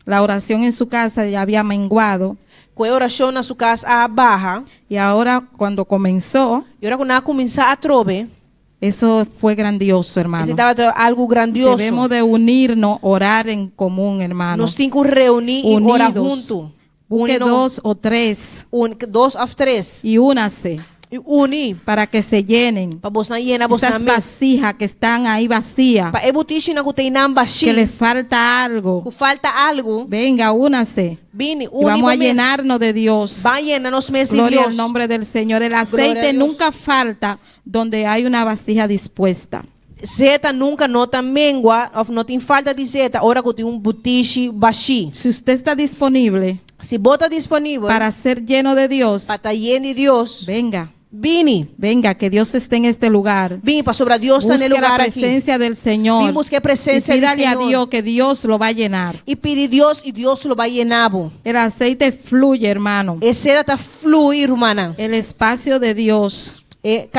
la oración en su casa ya había menguado. Com a oração na sua casa a barra. Y ahora cuando comenzó, E ora quando ela começa a trove. eso fue grandioso, hermano. Estava algo grandioso. Debemos de unirnos, orar en común, hermano. Nós temos que reunir e orar Unidos. junto. Busque Unindo- 2 o 3 2 ou 3. y únase E unir. para que se llenen Para você llenar, você esas mesmo. vasijas que están ahí vacías, Para e butichina que tem na baixi. que le falta algo. Que falta algo. Venga, únase Vini, y vamos a llenarnos de Dios. Vai llenarnos mesmo de Gloria Deus. al nombre del Señor. El Gloria a aceite Dios. nunca falta donde hay una vasija dispuesta. Zeta nunca não tem mengua, ou não tem falta de zeta, ora que tem butiche baixi. Si usted está disponible Se bota disponível para ser lleno de Dios, para estar lleno de Deus, venga, venga, que Dios esté en este lugar. vem para sobre Deus está Busque no lugar la aqui. presencia del Señor. Vim buscar a Y presença do pídale a Senhor. Dios que Dios lo va a llenar. E pedir Deus e Deus lo vai llenar. El aceite fluye, hermano. Esse está fluir, irmã. El espacio de Dios.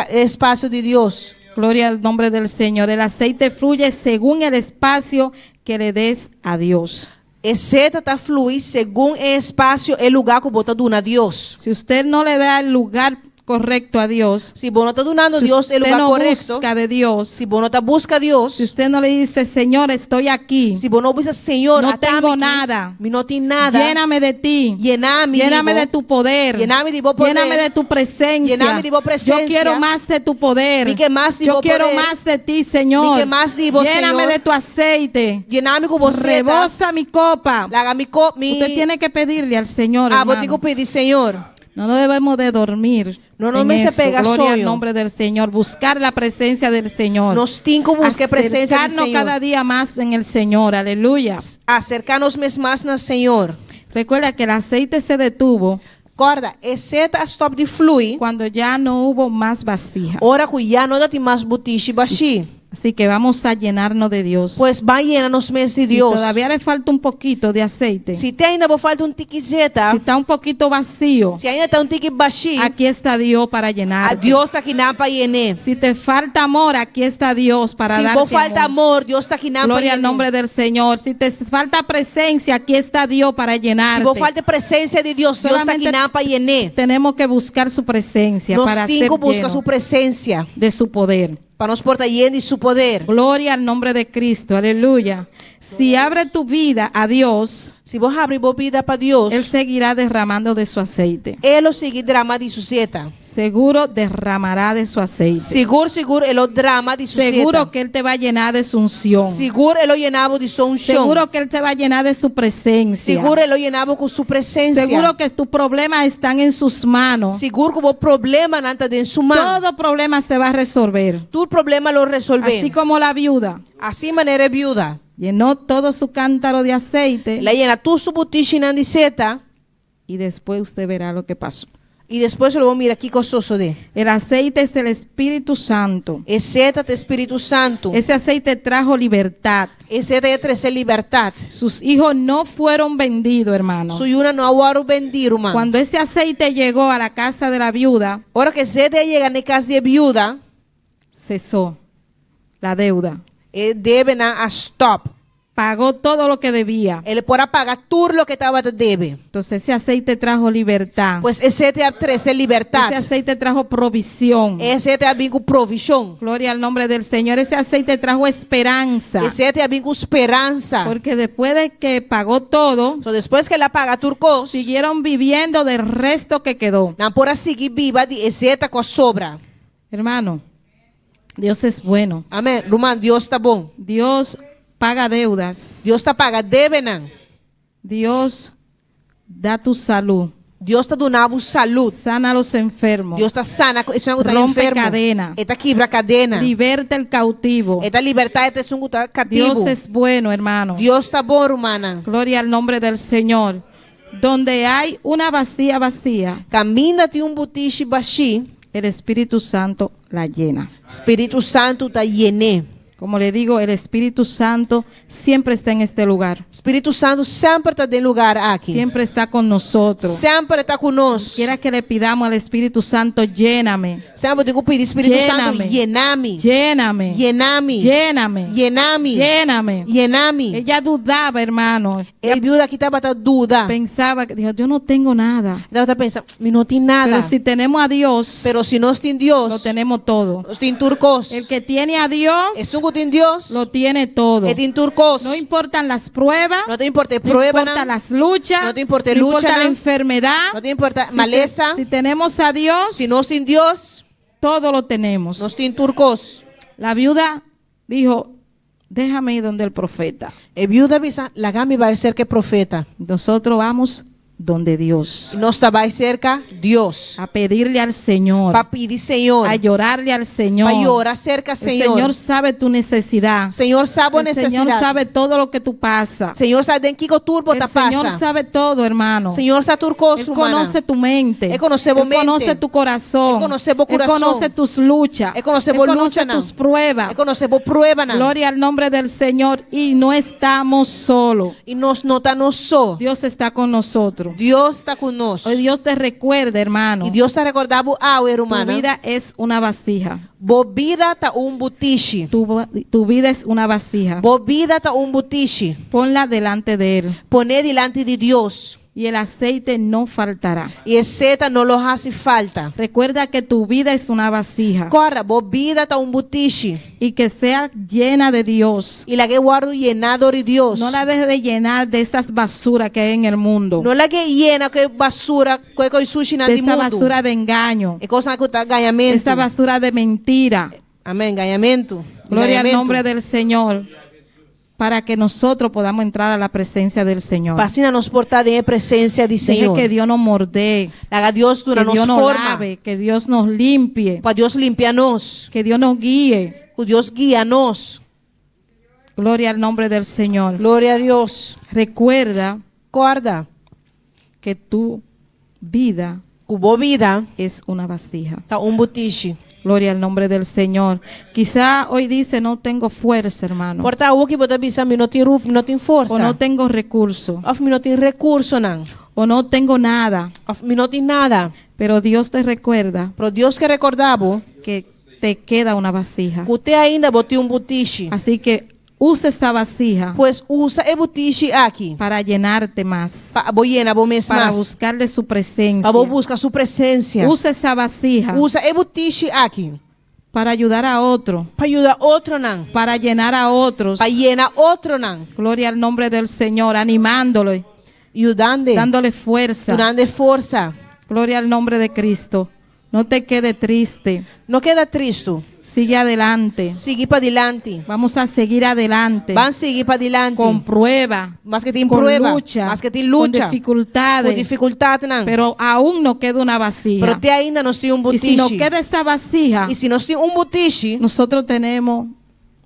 Espaço de Deus. Gloria al nombre del Señor. El aceite fluye según el espacio que le des a Dios. Esse está fluir segundo o espaço e lugar que bota dando a Deus. Si usted no le da el lugar correcto a Dios, Se você não está dando a si Deus o usted lugar no correto, busca de Dios, se você não está busca Deus, si usted no le dice, Señor, estoy aquí, se você não busca Senhor, no atame tengo aqui, nada, me não tem nada, lléname de ti, lléname de tu poder, lléname de vos poder, lléname de tu presencia. lléname de vos presencia. Yo quiero más de tu poder. Me que más de Yo vos quiero poder. más de ti, Señor. Me que más de vos, Lléname Señor. de tu aceite. lléname com você, Rebosa mi copa. laga mi Usted tiene que pedirle al Señor, vou ter que hermano. pedir, Senhor. No debemos de dormir. No nos en me se eso. pega Gloria al soño. nombre del Señor. Buscar la presencia del Señor. Nós temos que buscar a presença do Acercarnos Senhor. cada día más en el Señor. Aleluya. Acercar-nos mais no Senhor. Recuerda que el aceite se detuvo Acorda, esse tá stop de fluir. cuando ya no hubo más vasija. Ora que já não tem mais butiche baixi. Así que vamos a llenarnos de Dios. Pois vai llenar-nos mais de Si Deus. todavía le falta un poquito de aceite, Se tem ainda falta tiquizeta, si está un poquito vacío, se ainda está tique baixi, aquí está Dios para a llenar. Deus está aqui na para llenar. Si te falta amor, aquí está Dios para Se darte vos falta amor. amor, Deus está aqui na para Gloria al llenar. nombre del Señor. Si te falta presencia, aquí está Dios para Se llenarte. vos falta presença de Deus, Deus está aqui Solamente na para llenar. Tenemos que buscar su presencia Nós para temos ser que buscar lleno sua presença, de su poder. para nos portar lleno de seu poder. Gloria al nombre de Cristo. Aleluya. Si abre tu vida a Dios, Se vos abrir vos vida para Deus, Él seguirá derramando de su aceite. Ele seguir drama de suceta. Seguro derramará de su aceite. Seguro, ele drama de suceta. Seguro que Él te va a llenar de su unción. Seguro, ele llenava de sua unção. Seguro que Él te va a llenar de su presencia. Seguro, ele llenava com sua presença. Seguro que tus problemas están en sus manos. Seguro que o problema não está dentro de sua mão. Todo problema se va a resolver. Tu problema lo resolver. Así como la viuda Assim maneira viuda. llenó todo su cántaro de aceite Ela llena tu su butiche na seta y después usted verá lo que pasó. e depois eu vou mirar que cososo de. El aceite es el Espíritu Santo. Esse é o Espírito Santo. Ese aceite trajo libertad. Esse é trazer liberdade. Sus hijos no fueron vendidos, hermano. Suyuna não agora vendir, irmão. Cuando ese aceite llegó a la casa de la viuda, Ora que zede chega na casa de viúva, cesó la deuda. deve na a stop. Pagó todo lo que debía. Ele pode pagar tudo o que estava de deve. Entonces ese aceite trajo libertad. Pois esse é trazer Ese liberdade. aceite trajo provisión. Esse é a bingo provisão. Gloria al nombre del Señor. Ese aceite trajo esperanza. Esse é a bingo esperança. Porque después de que pagó todo, So, depois que ela paga turcos, siguieron viviendo del resto que quedó. não pode seguir viva de esse com a sobra. Hermano, Dios es bueno. Amém. Irmão, Deus está bom. Dios paga deudas. Deus está paga deve não. Dios da tu salud. Deus está dando saúde. Sana a los enfermos. Deus está sana, esse não está Rompe enfermo. cadena. Está quebra cadena. Liberta el cautivo. Está libertade, este sungo está cativo. Dios es bueno, hermano. Deus está bom, irmã. Gloria al nombre del Señor. Donde hay una vacía, Caminha tem butiche baixi. el Espíritu Santo la llena. Espírito Santo está llené. Como le digo, el Espíritu Santo siempre está en este lugar. Espírito Santo sempre está em lugar aqui. Siempre está con nosotros. Sempre está conosco. Quiera que le pidamos al Espíritu Santo, lléname, Sempre digo pedir Espírito Santo, Lléname. llename. lléname, Llename. lléname, Llename. lléname. Llename. Ella dudaba, hermano. A viúva aqui estava dúvida. Pensaba que dijo, yo no tengo nada. Ela está pensando, não tem nada. Pero si tenemos a Dios, Pero se nós tem lo Deus, tenemos todo. nós tem turcos. El que tiene a Dios, É sungo tem Deus, lo tiene todo. é tem turcos. No importan las pruebas, Não tem importa no prueba, importa não. las luchas, No te importa no lucha, importa la ¿no? enfermedad. Não tem importa Si maleza. si tenemos a Dios, Se nós tem Deus, todo lo tenemos. nós tem turcos. La viuda dijo, déjame ir donde el profeta. A viúva avisa, Lagami vai ser que profeta. Nosotros vamos donde Dios, Nós está mais cerca Deus. a pedirle al Señor, Para pedir Senhor. a llorarle al Señor. Para orar cerca El Senhor. Señor sabe tu necesidad. Senhor sabe a El Señor necessidade. sabe todo lo que tú pasas. Senhor sabe em que turbo El tá Señor passa. sabe todo, hermano. Senhor sabe tudo Él conosco, conoce tu mente. Él conoce Él vos mente. conoce tu corazón. Él conoce vos Él corazón. conoce tus luchas. Él conoce Él vos conoce lucha, tus não. pruebas. É conocer vos prueba, não. Gloria al nombre del Señor. Y no estamos solos. E nós não tá nos só. Dios está con nosotros. Deus está conosco. Hoy Dios te recuerda, hermano. E Deus está recordando ao Tu humano. vida es una vasija. Bo vida tá butiche. Tu vida es una vasija. Bo vida tá butiche. Ponla delante de Él. Poner delante de Deus. Y el aceite no faltará. E seta não lo hace falta. Recuerda que tu vida es una vasija. Corra, bo vida tá butiche. Y que sea llena de Dios. E la que guardo llenado de Deus. No la dejes de llenar de esas basuras que hay en el mundo. Não la que llena que basura, que sushi na De de esa mundo. basura de engaño. É coisa que tá De ganhamento. esa basura de mentira. Amém, ganhamento. Gloria al Ganhamento. nombre del Señor. Para que nosotros podamos entrar a la presencia del Señor. Fascina nos portar em presença de Deje Senhor. que Dios nos mordee. Haga Deus Que dura nos Dios nos forma. lave. Que Dios nos limpie. Para Deus limpiar-nos. Que Dios nos guíe. Que Deus guia-nos. Gloria al nombre del Señor. Glória a Deus. Recuerda Acorda. que tu vida Que boa vida es una vasija. tá butiche. Gloria al nombre del Señor. Quizá hoy dice, no tengo fuerza, hermano. Porta o que botar bisa, me não tem força. O no tengo recurso. Of me não tem recurso, não. O no tengo nada. Of me não tem nada. Pero Dios te recuerda Pero Deus que recordava que te queda una vasija. que você ainda botou butiche. Así que usa esa vasija Pues usa o butiche aqui. para llenarte más. Para boiena, vou mesmo. Para buscarle su presencia. Para buscar sua presença. Usa esa vasija Usa o butiche aqui. para ayudar a otro. Para ajudar outro, não. Para llenar a otros. Para llenar outro, não. Gloria al nombre del Señor. Animándole. Ajudando. Dándole fuerza. Dando força. Gloria al nombre de Cristo. No te quede triste. Não queda triste. Sigue adelante. Seguir para adelante. Vamos a seguir adelante. Van seguir para adelante. Con prueba. Mas que tem Con prueba. lucha. Mas que tem Con luta. dificultades. Com dificuldade, não. Pero aún no queda una vasija. Pero te ainda nós tem Y si butiche. no queda esa vasija, E se nós tem butiche, nosotros tenemos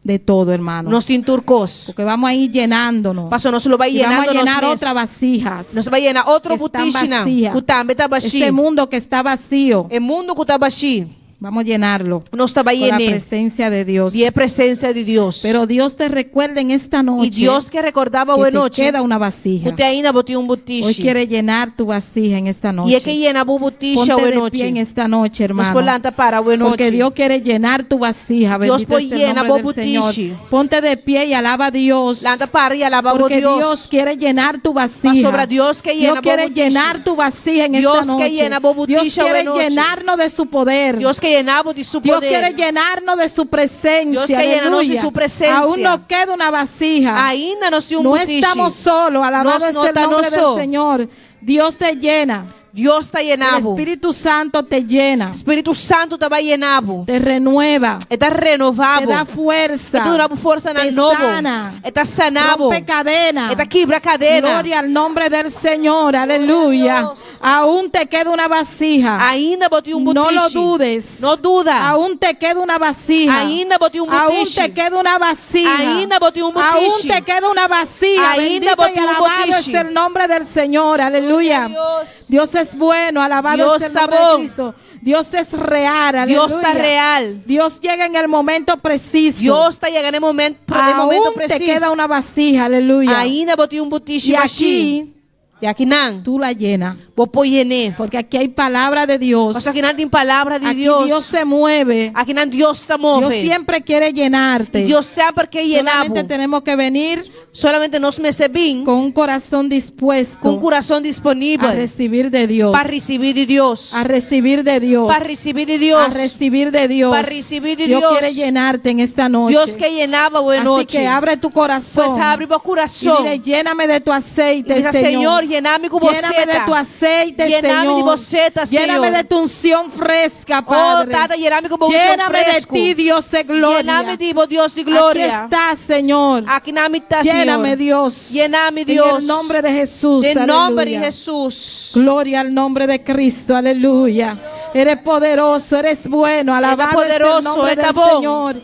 de todo, hermano. nós tem turcos. Porque vamos a ir llenándonos. Passo, nós lo vai Y vamos llenando a llenar nós otras vasijas. Nós vai llenar outro que están butiche, não. vacías. Que também está vazio. Este mundo que está vacío, O mundo que está vazio. vamos a llenarlo Nós está vai con la llenar. presencia de Dios. E a presença de Deus. Pero Dios te recuerda en esta noche E Deus que recordava que hoje te noite. queda una vasija. Que te ainda botou Hoy butiche. quiere llenar tu vasija en esta noche. E é que llenava o butiche Ponte hoje de pie en noite. esta noche, Nós hermano. polanta para hoje noite. Porque Dios quiere llenar tu vasija. Dios Bendito es el llena nombre vos del Señor. butiche. Ponte de pie y alaba a Dios. Lanta para e alaba a Porque Dios Deus. quiere llenar tu vasija. Mas sobre Dios que llena Dios quiere vos butiche. llenar tu vasija en Dios esta que noche. llena vos butiche Dios quiere hoy noche. llenarnos de su poder. Deus que llenava de seu Dios poder. quiere llenarnos de su presencia. Dios que llenarnos de Aleluya. su presencia. Aún nos queda una vasija. Ainda nós temos No butiche. estamos solos. Alabado Nós es não el nombre estamos del só. Señor. Dios te llena. Deus está El llenavo. Espíritu Santo te llena. Espírito Santo estava llenavo. Te renueva. Está Te renovado. da fuerza. Está dando força na Te novo. sana. Está sanavo. Rompe cadena. Está quebra cadena. Gloria al nombre del Señor. Aleluya. Aún te queda una vasija. Ainda botei butiche. No lo dudes. Não duda. Aún te queda una vasija. Ainda botei Aún butiche. te queda una vasija. Ainda botei Aún butiche. te queda una vasija. Ainda Bendito y botei alabado butiche. es el nombre del Señor. Aleluya. Dios. Dios es bueno. Alabado Dios es el está nombre de bom. Cristo. Dios es real. Aleluya. Dios está real. Dios llega en el momento preciso. Deus está chegando em momento Aún preciso. te queda una vasija. Aleluya. Ainda botei butiche Y aqui. aquí E aqui não. tú la llenas. Vou pôr llené. Porque aquí hay palabra de Dios. Mas aqui não tem palavra de Aquí Deus. Dios se mueve. Aqui não Deus se Dios move. siempre quiere llenarte. Deus sempre quer llenavo. Solamente tenemos que venir Solamente nós recebemos con un corazón dispuesto com o coração a disponível recibir de Dios. para receber de Deus. A recibir de Dios. Para receber de A Deus. recibir de Dios. Para recibir de Dios Dios. quiere llenarte en esta noche. Deus que llenava hoje Así noite. que abre tu corazón. Pues abre o Y coração. dile, lléname de tu aceite, Y dice, Señor. Señor, llename com Lléname de tu aceite, Llename de Señor. boceta, Lléname Senhor. de tu unción fresca, Oh, Padre. Tata, llename com unção Lléname de fresco. ti, Dios de gloria. Llename de Deus de Aquí glória. estás, Señor. Aqui nami está, Lléname, Senhor. Dios. Llename, En Dios. el nombre de Jesús. Em nome de Aleluya. Jesus. Gloria al nombre de Cristo, aleluya. Eres poderoso, eres bueno, alabado es el poderoso, nombre está del bom. Señor.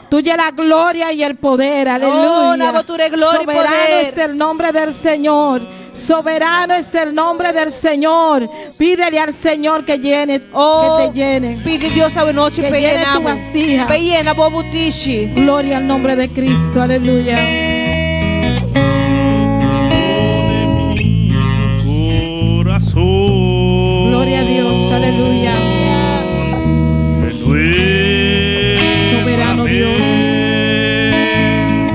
Tuya la gloria y el poder, aleluya. na votura gloria y Soberano poder. es el nombre del Señor. Soberano es el nombre del Señor. Pídele al Señor que llene, Oh, que te llene. Pide Deus a noite Que para llene tu llenamos. vasija. Para llenar bobo tiche. Gloria al nombre de Cristo, aleluya. de mí tu corazón. Gloria a Dios, aleluya. Soberano Dios.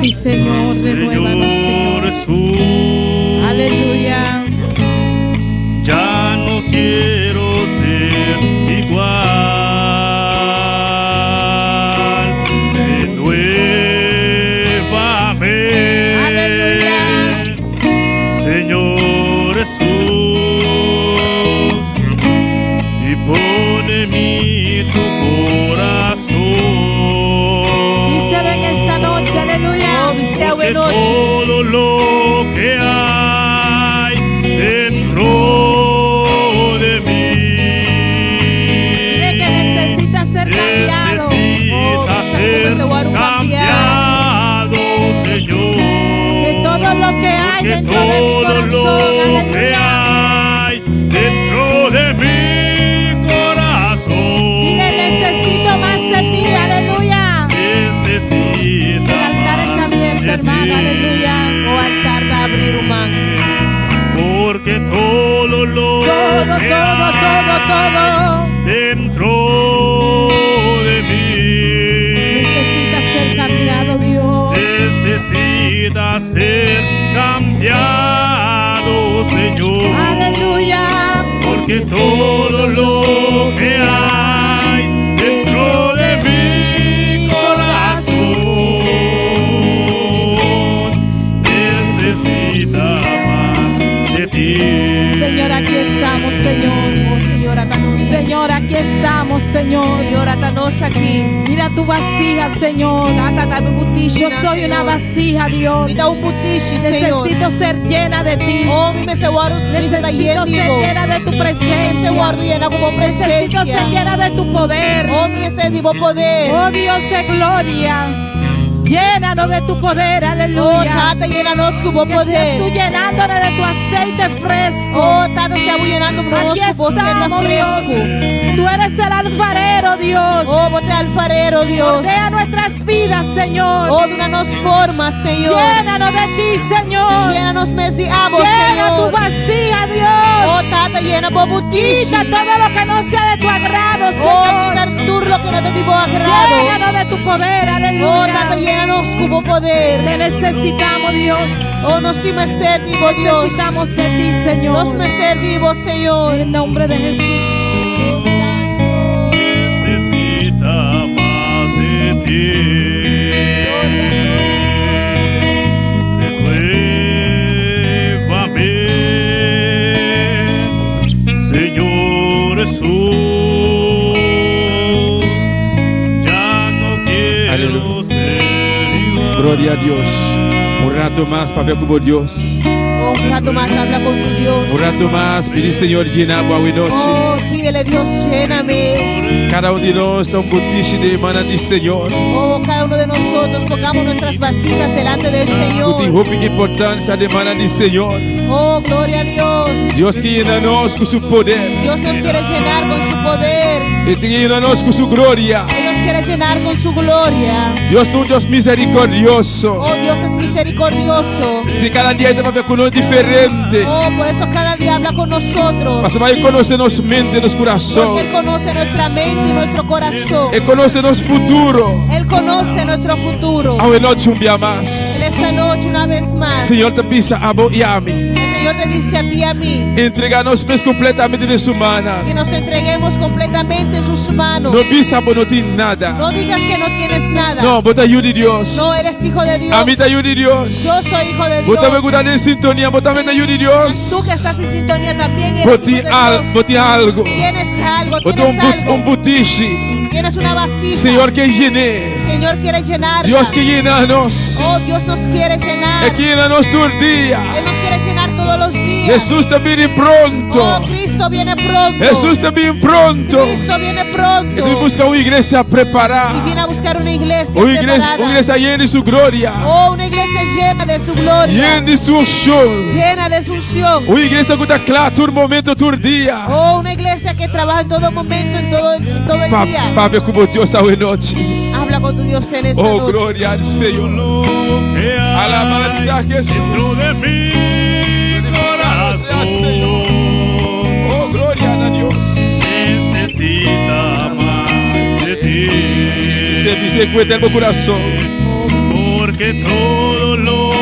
Sí, Señor, renuévanos, Señor. Jesús. Aleluya. Ya no quiero ser igual. Renuévame. Aleluya. Señor Jesús, y pon en mí tu corazón. Díselo en esta noche, aleluya. Oh, mi céu Porque é noite. todo lo que hay dentro de mí Dile que necesita ser cambiado. Oh, necesita bisa ser começar a cambiado, Señor. Que todo lo que hay Que dentro de mi todo corazón, lo que aleluya. hay dentro de mi corazón Dile, necesito más de ti, aleluya. necesita El altar está abierto, más de hermano, ti. aleluya. O altar está a abrir o man. Porque todo lo Todo, que todo, todo, todo. hay dentro de mí Necesita ser cambiado, Dios. necesita ser cambiado, Señor. Aleluya. Porque todo lo que hay dentro de mi corazón necesita más de ti. Señor, aquí estamos, Señor. Oh, Senhor, está nos. Señor, aquí estamos, Señor. Senhor, está nos aqui. Mira tu vasija, Señor. Tata, tá me butiche. Yo soy una vasija, Dios. Me dá butiche, Senhor. Necesito ser llena de ti. Oh, me seu oro, me está Necesito ser lleno. llena de tu Seu presencia. oro llena como Necesito presencia. ser llena de tu poder. Oh, me seu de poder. Oh Dios de gloria. Llénanos de tu poder, Oh, aleluya. Tata, llena nos como Que seas tú poder. llenándonos de tu aceite fresco. Oh, Tata, se llenando Aquí nos com você tá estamos, Dios. fresco. Tú eres el alfarero, Dios. Oh, você é alfarero, Deus. Moldea nuestras vidas, Señor. Oh, duna nos forma, Senhor. Llénanos de ti, Señor. Llena nos mes de amo, Llena tu Senhor. vacía, Oh, Dios. Tata, llena bobutiche. Quita todo lo que no sea de tu agrado, Oh, Señor. quitar tudo lo que no te tipo agrado. Llénanos de tu poder, Oh, Tata, aleluya. llena nos como poder. Te necesitamos, Dios. Oh, nos te mester vivo, Deus. Necesitamos de ti, Nos Señor. mester vivo, En Senhor. el nombre de Jesús. Oh, Santo. Necesita más de ti. Renuévame, Señor Jesús. Ya no quiero Aleluya. ser igual. Gloria a Dios. Un rato más para ver como Dios. Oh, un rato más habla con tu Dios. Un rato más, pedir Señor llenar agua hoy noche. Oh, pídele, Dios, lléname. Cada uno de nós está un botiche de mana de Señor. Oh, cada uno de nosotros pongamos nuestras vasijas delante del Tu tem Señor. roupa de importância de mana de Señor. Oh, gloria a Dios. Deus que llena nós com seu poder. Dios nos quiere llenar con su poder. Ele te llena nós com sua glória. Él nos quiere llenar con su gloria. Deus é um Deus misericordioso. Oh, Dios es misericordioso. Se cada dia está para ver com nós diferente. Oh, por eso cada día habla con nosotros. Mas vai conhecer nossa mente, nosso Porque coração. Él conoce nuestra mente y nuestro corazón. Ele conhece nosso futuro. Él conoce nuestro futuro. Ao noite dia mais. En esta noche, una vez más, Senhor te pisa a bo e a mim. el Señor te dice a ti y a mí Entregar-nos completamente de sua mana. que nos entreguemos completamente en sus manos. No bisa por no tiene nada. No digas que no tienes nada. No, vos te ayude Dios. No eres hijo de Dios. A mí te ayude Dios. Yo soy hijo de Vos Dios. también estás en sintonía, vos también te ayude Dios. Tú que estás en sintonía también eres Vos hijo de tienes algo, Dios. vos tienes algo. Tienes algo, Vos tienes tienes un algo. butiche. Tienes una vasija. Señor que llene. Señor quiere llenarla. Dios que llena-nos. Oh, Dios nos quiere llenar. É que llena-nos todo el día. Él nos quiere llenar todos los días. Jesús está bien pronto. Oh, Cristo viene pronto. Jesús está bien pronto. Cristo viene Y pronto. tú buscas una iglesia Y preparada. viene a buscar una iglesia Una iglesia preparada. llena de su gloria. Oh, una iglesia llena de su gloria. Llena de su unción. Llena de su unción. Uma igreja que está clara todo momento, todo dia. Oh, una iglesia que trabaja en todo momento, en todo el día. Para ver como Deus está hoje noite. Habla con tu Dios en esta Oh, noche. glória ao Senhor. Alabanza a Jesús. Glorificado sea Senhor. Oh, glória a Deus. Necesita más de ti. Se cuenta en mi corazón. Porque todo lo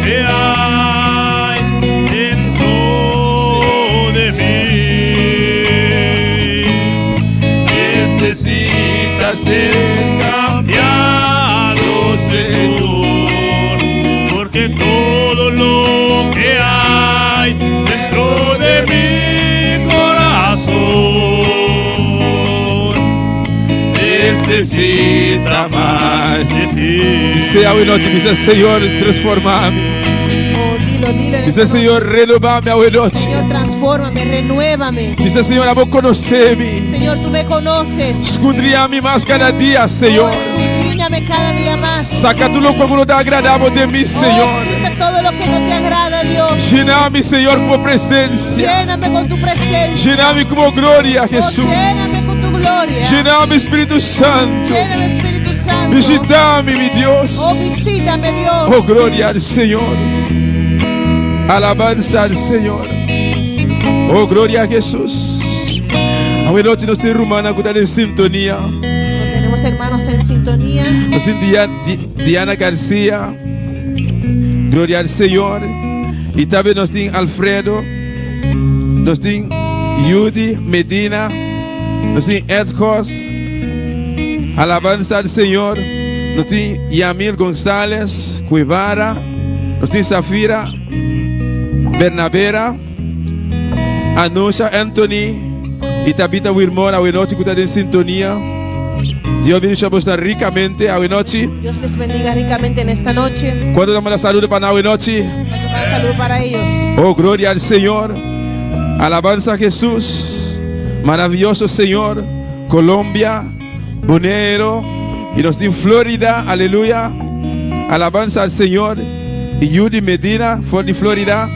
que hay dentro de mí necesita ser cambiado, Señor. Porque todo lo que hay dentro de mi corazón necesita más de ti. Dice a noite, dice Senhor, transforma-me. Oh, dilo en Dice esta noche. Senhor, renova-me a noite. Señor, transfórmame, renuévame. Dice Senhor, vou conhecer-me. Señor, tú me conoces. Escudriña-me mais cada dia, Oh, Senhor. escudriñame cada día más. Saca tudo como não está agradável de mim, Oh, Senhor. quita todo lo que no te agrada, Dios. Llena-me, Senhor, com a presença. Lléname con tu presencia. Llena-me com a glória, Oh, Jesus. lléname con tu gloria. Llena-me, Espírito Santo. Lléname, Espíritu Santo. Visita-me, meu Deus. Oh, visítame, Dios. Oh, glória ao Senhor. Alabança ao Senhor. Oh, glória a Jesus. A noite nós temos Romana que está em sintonia. No tenemos hermanos en sintonía. Nós temos Diana Garcia. Glória ao Senhor. E também nós temos Alfredo. Nós temos Yudi Medina. Nós temos Ed Cost. Alabança ao Senhor. Nós temos Yamil Gonçalves Cuevara. Nós temos Safira Bernabera. Anusha Anthony. E Tabita Wilmore. A noite que está em sintonia. Dios bendiga a vosotros ricamente a noite. Dios les bendiga ricamente en esta noche. Quando damos a saúde para a noite. Un saludo para ellos. Oh, glória ao Senhor. Alabanza a Jesús. Maravilloso Senhor. Colombia. Bonaire. E nós temos Flórida. Aleluia. Alabanza ao Senhor. E Yudi Medina. For de Flórida.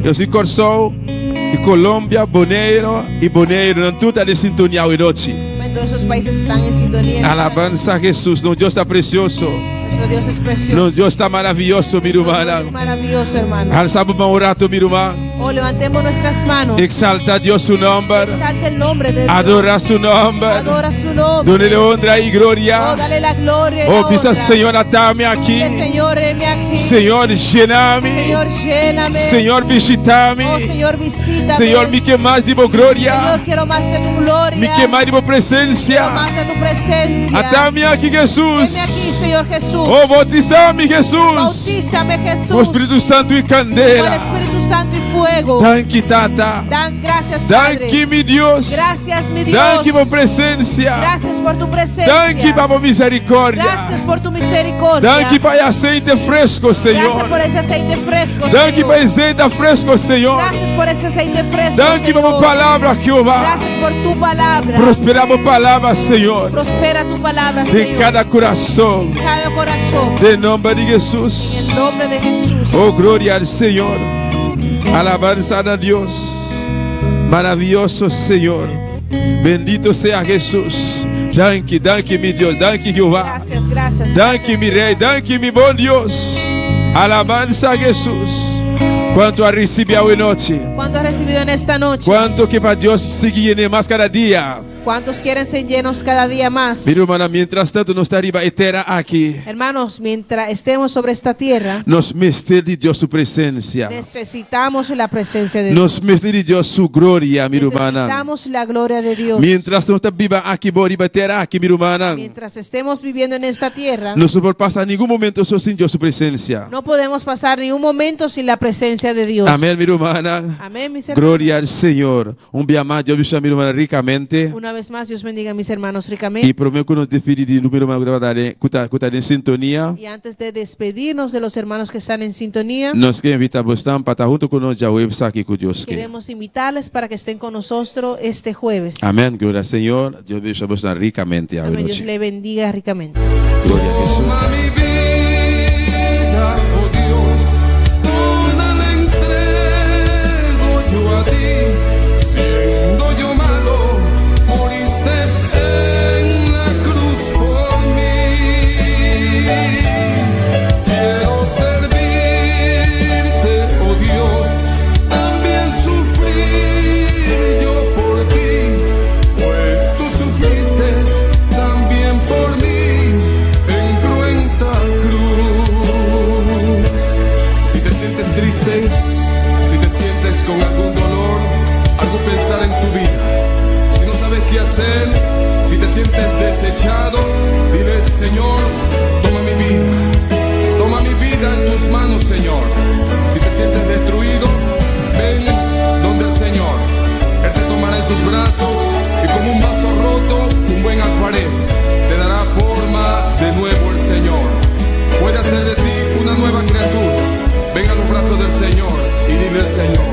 Eu sou Corsol. E Colômbia. Bonaire. E Bonaire. Não tudo está de sintonia a noite. Todos esos países están en sintonía. Alabanza a Jesús. Nosso Deus está precioso. Nuestro Dios es precioso. Nosso Deus está maravilhoso, minha Nuestro Dios irmã. es maravilloso, hermano. Alçamos uma oração, minha irmã. Oh, levantemos nuestras manos. Exalta a Deus su nombre. Exalta el nombre de Dios. Adora su nombre. Adora su nombre. Done-lhe honra e Oh, glória. dale la gloria y la Oh, vista honra. Senhor, atame aqui. Dile, Señor, heme aquí. Senhor, llena-me. Señor, lléname. Senhor, visita-me. Oh, Señor, visítame. Senhor, me que mais de boa glória. Señor, quiero más de tu gloria. Me que mais de boa Quiero presença. más de tu presencia. Atame aqui, Heme aquí, Jesus. Señor Jesús. Oh, bautiza-me, Jesus. Bautízame, Jesús. Com o Espírito Santo e Con el candela. Espíritu Santo y fuego. Danke, Tata. Dan gracias, Padre. Danke, meu Deus. Gracias, mi Dios. Danke, boa presença. Gracias por tu presencia. Danke, Baba misericórdia. Gracias por tu misericordia. Danke, Pai, aceite fresco, Gracias Senhor. por ese aceite fresco, Danke, Señor. Pai, azeite fresco, Senhor. Gracias por ese aceite fresco, Danke, Señor. Baba, palavra, Jeová. Gracias por tu palabra. Prosperamos palavra, Senhor. Prospera tu palabra, De Señor. cada coração. En cada corazón. De nome de En Jesus. el nombre de Jesús. Oh, glória ao Senhor. Alabanza a Deus. Maravilhoso Senhor. Bendito seja Jesus. Danke, danke, meu Deus. Danke, Jeová. Gracias, gracias. Danke, gracias. mi Rei. Danke, mi bom Deus. Alabanza a Jesus. Quanto a receber a noite. ¿Cuánto has recibido en esta noche? Quanto que para Deus seguir mais cada dia. ¿Cuántos quieren ser llenos cada día más? Mi hermana, mientras tanto nos arriba etera aquí. Hermanos, mientras estemos sobre esta tierra, Nos mister de Dios su presencia. necesitamos la presencia de Dios. Nos mister de Dios su gloria, mi hermana. Necesitamos la gloria de Dios. Mientras não está viva aqui, boriba terá aqui, minha irmã. Mientras estemos viviendo en esta tierra, Não se pode passar nenhum momento sem Deus sua presença. no podemos pasar ni un momento sin la presencia de Dios. Amém, minha irmã. Amén, mis hermanos. Glória ao Senhor. Dia mais, Deus abençoe minha irmã ricamente. Una vez más, Dios bendiga a mis hermanos E ricamente. prometo que nos despedir de número mais que em sintonia. Y antes de despedirnos de los hermanos que están en sintonía, Nós queremos invitar vocês para estar junto conosco já hoje aqui com Deus. queremos invitarles para que estén con nosotros este jueves. Amém. Glória ao Senhor. Deus abençoe vocês ricamente. Amén. Dios le bendiga ricamente. Glória a Jesus. Toma mi vida, oh Dios, toda la entrego yo a ti. Siendo yo malo, moriste en la cruz por mí. Quiero servirte, oh Dios, también sufrir yo por ti, pues tú sufriste también por mí en cruenta cruz. Si te sientes triste, si te sientes con algún dolor, algo pensar en tu vida, si no sabes qué hacer, si te sientes desechado, dile: Señor, toma mi vida en tus manos, Señor. Si te sientes destruido, ven donde el Señor. Él te tomará en sus brazos y como un vaso roto, un buen acuarel, te dará forma de nuevo el Señor. Puede hacer de ti una nueva criatura. Ven a los brazos del Señor y dile al Señor: